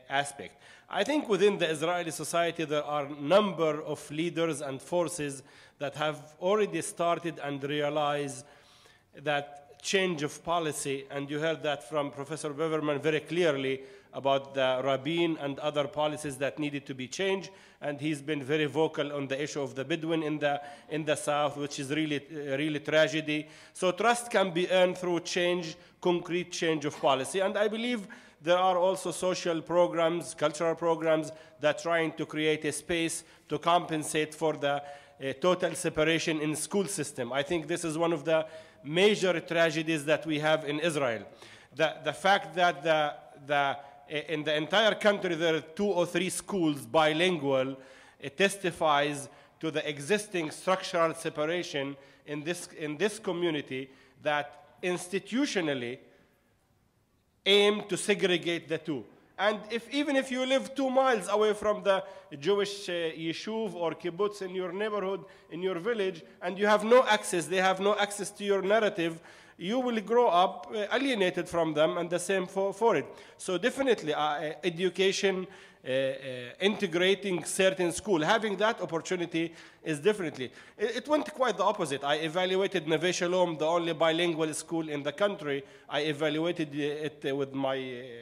aspect. I think within the Israeli society there are a number of leaders and forces that have already started and realized that change of policy, and you heard that from Professor Braverman very clearly about the Rabin and other policies that needed to be changed, and he's been very vocal on the issue of the Bedouin in the south, which is really tragedy. So trust can be earned through change, concrete change of policy, and I believe there are also social programs, cultural programs that are trying to create a space to compensate for the total separation in school system. I think this is one of the major tragedies that we have in Israel. The fact that in the entire country there are 2 or 3 schools bilingual, it testifies to the existing structural separation in this community that institutionally aim to segregate the two. And even if you live 2 miles away from the Jewish yeshuv or kibbutz in your neighborhood, in your village, and you have no access, they have no access to your narrative, you will grow up alienated from them, and the same for it. So definitely education, integrating certain school, having that opportunity is definitely. It went quite the opposite. I evaluated Neve Shalom, the only bilingual school in the country. I evaluated it with my,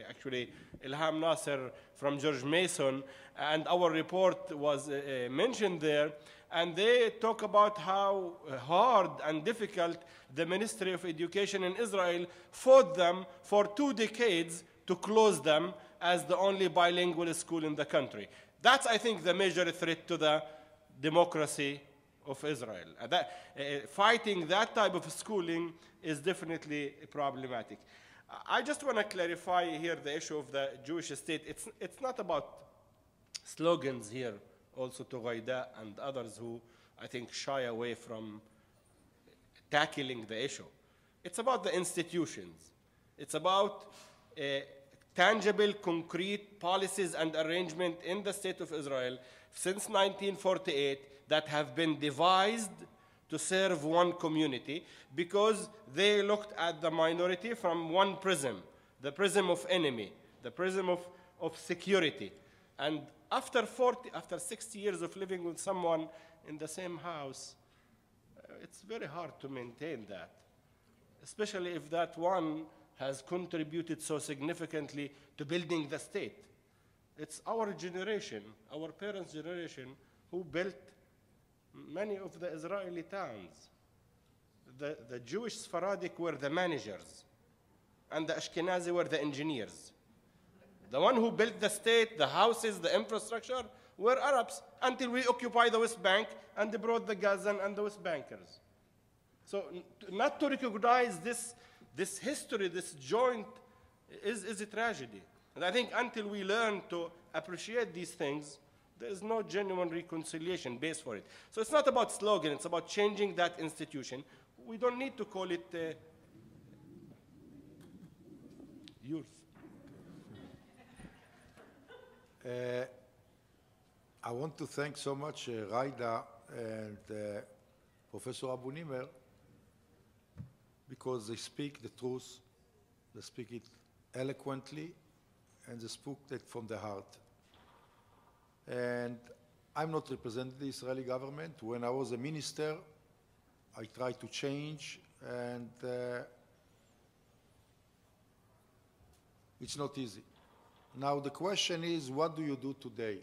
actually, Ilham Nasser from George Mason, and our report was mentioned there. And they talk about how hard and difficult the Ministry of Education in Israel fought them for 2 decades to close them as the only bilingual school in the country. That's, I think, the major threat to the democracy of Israel. Fighting that type of schooling is definitely problematic. I just want to clarify here the issue of the Jewish state. It's not about slogans here, also to Ghaida and others who, I think, shy away from tackling the issue. It's about the institutions. It's about tangible, concrete policies and arrangement in the state of Israel since 1948 that have been devised to serve one community because they looked at the minority from one prism, the prism of enemy, the prism of security. And after 60 years of living with someone in the same house, it's very hard to maintain that, especially if that one has contributed so significantly to building the state. It's our generation, our parents' generation, who built many of the Israeli towns. The Jewish Sephardic were the managers, and the Ashkenazi were the engineers. The one who built the state, the houses, the infrastructure, were Arabs until we occupied the West Bank and they brought the Gazan and the West Bankers. So not to recognize this history, this joint, is a tragedy. And I think until we learn to appreciate these things, there is no genuine reconciliation base for it. So it's not about slogan, it's about changing that institution. We don't need to call it yours. I want to thank so much Ghaida and Professor Abu-Nimer because they speak the truth, they speak it eloquently, and they speak it from the heart. And I'm not representing the Israeli government. When I was a minister, I tried to change, and it's not easy. Now the question is, what do you do today?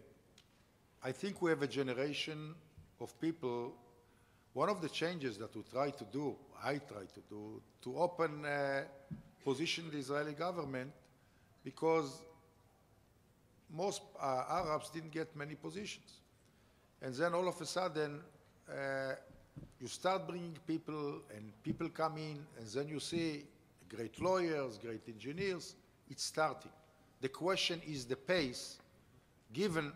I think we have a generation of people. One of the changes that we try to do, I try to do, to open position the Israeli government, because most Arabs didn't get many positions. And then all of a sudden, you start bringing people, and people come in, and then you see great lawyers, great engineers. It's starting. The question is the pace, given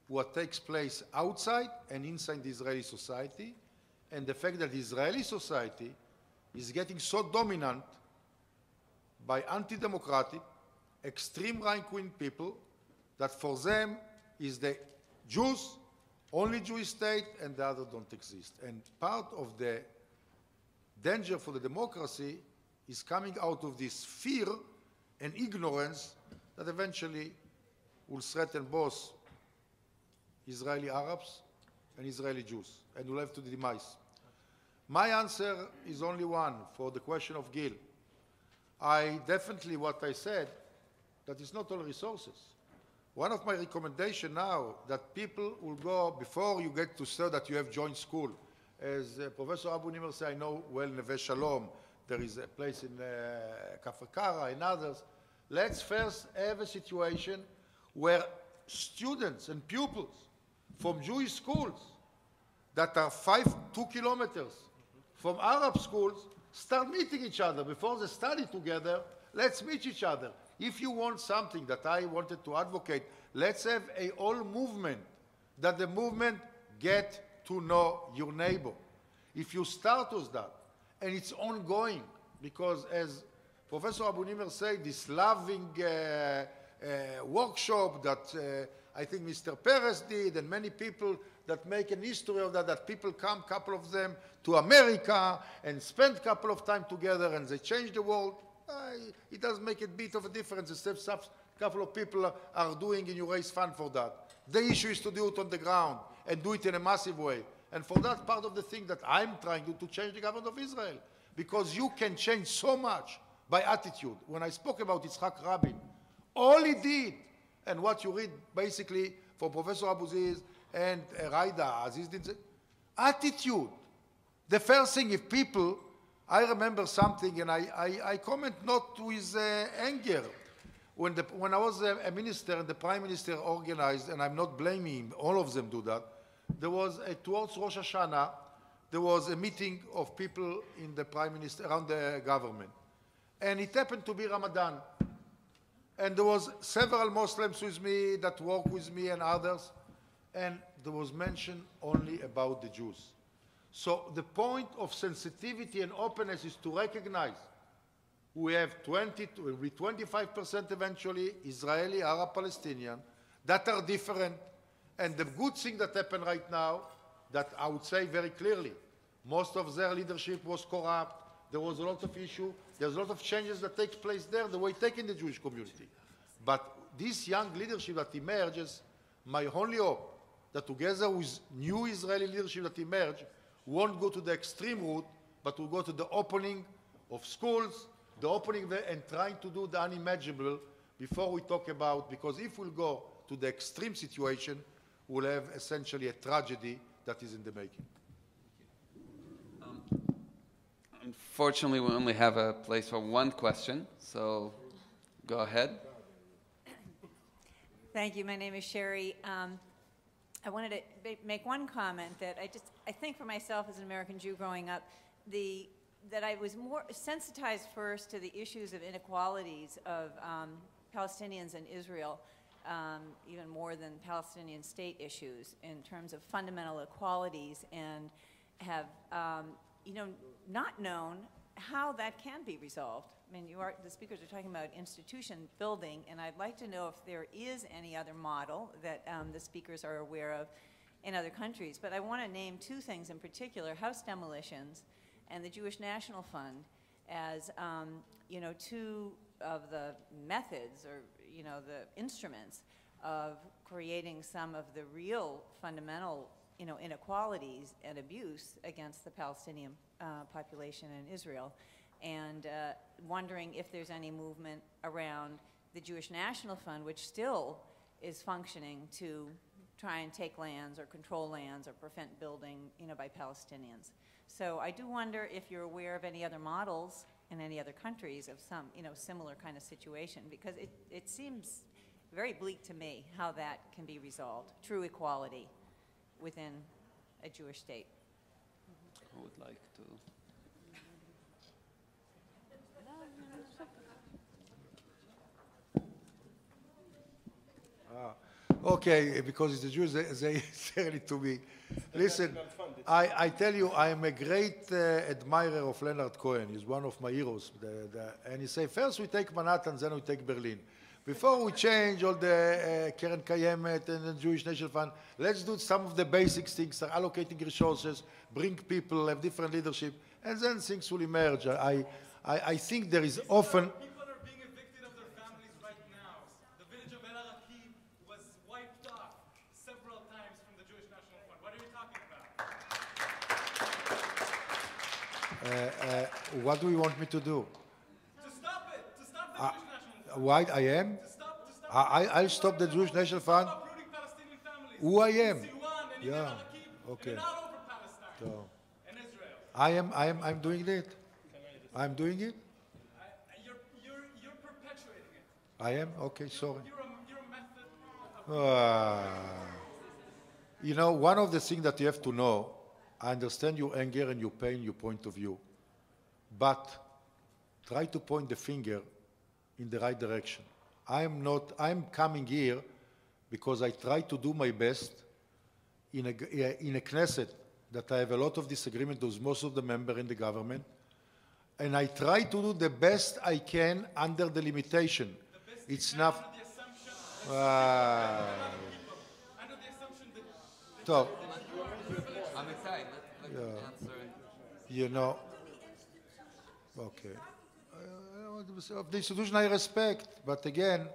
what takes place outside and inside the Israeli society, and the fact that the Israeli society is getting so dominant by anti-democratic, extreme right-wing people that for them is the Jews, only Jewish state, and the other don't exist. And part of the danger for the democracy is coming out of this fear and ignorance that eventually will threaten both Israeli Arabs and Israeli Jews, and will have to the demise. My answer is only one for the question of Gil. I definitely, what I said, that it's not all resources. One of my recommendations now, that people will go, before you get to say that you have joined school, as Professor Abu-Nimer said, I know well Neve Shalom, there is a place in Kafr Kara and others, Let's first have a situation where students and pupils from Jewish schools that are 2 kilometers from Arab schools start meeting each other. Before they study together, let's meet each other. If you want something that I wanted to advocate, let's have a whole movement, that the movement get to know your neighbor. If you start with that, and it's ongoing, because as Professor Abu-Nimer said, this loving workshop that I think Mr. Perez did, and many people that make an history of that people come, couple of them, to America and spend a couple of time together and they change the world. It does make a bit of a difference if a couple of people are doing and you raise fund for that. The issue is to do it on the ground and do it in a massive way. And for that part of the thing that I'm trying to change the government of Israel. Because you can change so much by attitude. When I spoke about Yitzhak Rabin, all he did, and what you read basically from Professor Aziz and Ghaida, Aziz did, attitude. The first thing, if people, I remember something, and I comment not with anger. When I was a minister and the prime minister organized, and I'm not blaming him, all of them do that, there was, towards Rosh Hashanah, there was a meeting of people in the prime minister, around the government. And it happened to be Ramadan. And there was several Muslims with me that work with me and others. And there was mention only about the Jews. So the point of sensitivity and openness is to recognize we have 25% eventually Israeli, Arab, Palestinian that are different. And the good thing that happened right now, that I would say very clearly, most of their leadership was corrupt. There was a lot of issue. There's a lot of changes that take place there, the way taken in the Jewish community. But this young leadership that emerges, my only hope, that together with new Israeli leadership that emerge, won't go to the extreme route, but will go to the opening of schools, the opening there, and trying to do the unimaginable before we talk about, because if we'll go to the extreme situation, we'll have essentially a tragedy that is in the making. Unfortunately, we only have a place for one question, so go ahead. Thank you. My name is Sherry. I wanted to make one comment that I think for myself as an American Jew growing up, that I was more sensitized first to the issues of inequalities of Palestinians and Israel, even more than Palestinian state issues in terms of fundamental equalities, and have not known how that can be resolved. I mean, the speakers are talking about institution building, and I'd like to know if there is any other model that the speakers are aware of in other countries. But I want to name two things in particular: house demolitions and the Jewish National Fund, as two of the methods or the instruments of creating some of the real fundamental inequalities and abuse against the Palestinian population in Israel, and wondering if there's any movement around the Jewish National Fund, which still is functioning to try and take lands or control lands or prevent building by Palestinians. So I do wonder if you're aware of any other models in any other countries of some similar kind of situation, because it seems very bleak to me how that can be resolved, true equality within a Jewish state. Who would like to? Okay, because it's the Jews, they say it to me. Listen, I tell you, I am a great admirer of Leonard Cohen. He's one of my heroes. And he says, first we take Manhattan, then we take Berlin. Before we change all the Keren Kayemet and the Jewish National Fund, let's do some of the basic things, start allocating resources, bring people, have different leadership, and then things will emerge. I think there is often... People are being evicted of their families right now. The village of El Araqib was wiped off several times from the Jewish National Fund. What are you talking about? What do you want me to do? To stop it! To stop the Jewish National Fund! Why I am? I'll stop the Jewish National Fund. Who I am? Yeah. Okay. So, I'm doing it. I'm doing it. You're perpetuating it. I am? Okay, sorry. You know, one of the things that you have to know, I understand your anger and your pain, your point of view, but try to point the finger in the right direction. I'm coming here because I try to do my best in a Knesset that I have a lot of disagreement with most of the members in the government, and I try to do the best I can under the limitation. It's not. So, you know, okay. Of the institution I respect, but again,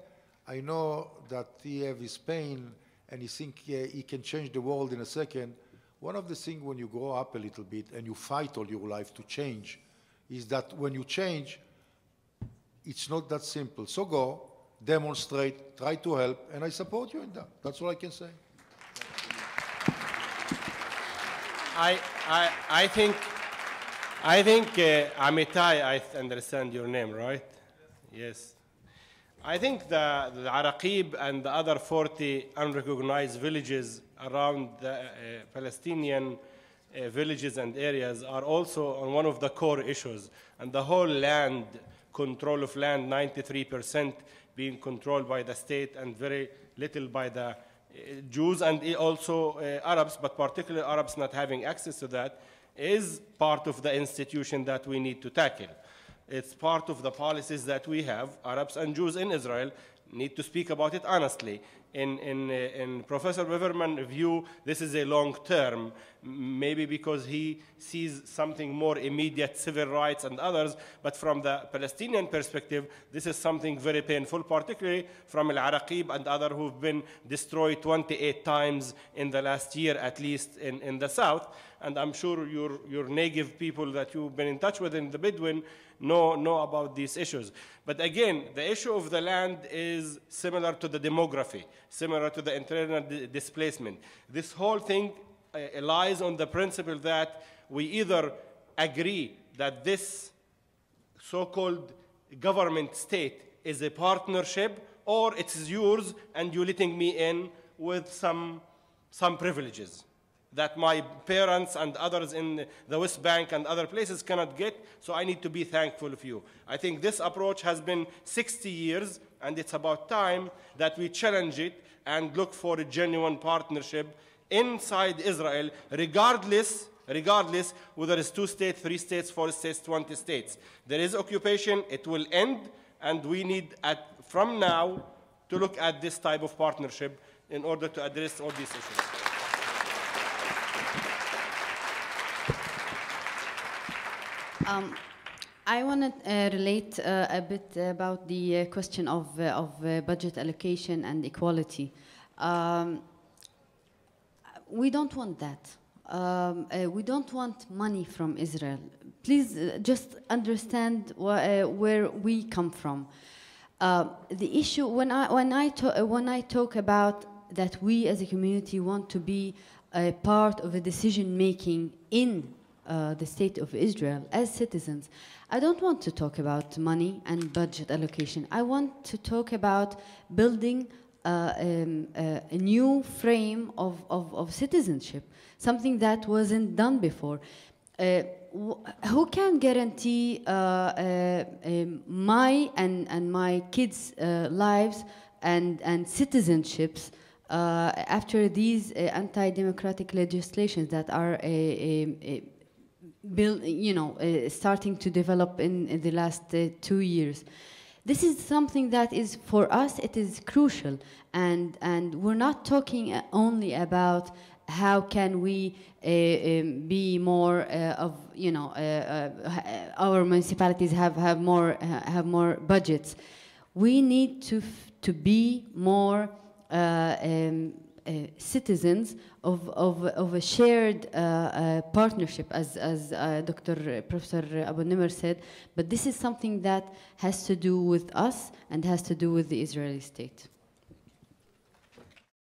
I know that he has his pain and he thinks he can change the world in a second. One of the things when you grow up a little bit and you fight all your life to change is that when you change, it's not that simple. So go, demonstrate, try to help, and I support you in that. That's all I can say. I think Amitai, I understand your name, right? Yes. I think the Araqib and the other 40 unrecognized villages around the Palestinian villages and areas are also on one of the core issues. And the whole land, control of land, 93% being controlled by the state and very little by the Jews and also Arabs, but particularly Arabs not having access to that, is part of the institution that we need to tackle. It's part of the policies that we have. Arabs and Jews in Israel need to speak about it honestly. In Professor Braverman's view, this is a long term, maybe because he sees something more immediate, civil rights and others, but from the Palestinian perspective, this is something very painful, particularly from Al-Araqib and others who've been destroyed 28 times in the last year, at least in the south. And I'm sure your Negev people that you've been in touch with in the Bedouin know about these issues. But again, the issue of the land is similar to the demography, similar to the internal displacement. This whole thing lies on the principle that we either agree that this so-called government state is a partnership, or it is yours and you're letting me in with some privileges that my parents and others in the West Bank and other places cannot get, so I need to be thankful of you. I think this approach has been 60 years, and it's about time that we challenge it and look for a genuine partnership inside Israel, regardless whether it's 2 states, 3 states, 4 states, 20 states. There is occupation, it will end, and we need, from now, to look at this type of partnership in order to address all these issues. I want to relate a bit about the question of budget allocation and equality. We don't want that. We don't want money from Israel. Please just understand where we come from. The issue, when I talk about that we as a community want to be a part of a decision making in the state of Israel as citizens, I don't want to talk about money and budget allocation. I want to talk about building a new frame of citizenship, something that wasn't done before. Who can guarantee my and my kids' lives and citizenships after these anti-democratic legislations that are starting to develop in the last 2 years? This is something that is, for us, it is crucial, and we're not talking only about how can we be more of, our municipalities have more budgets. We need to be more citizens of a shared partnership, as Professor Abu-Nimer said, but this is something that has to do with us and has to do with the Israeli state.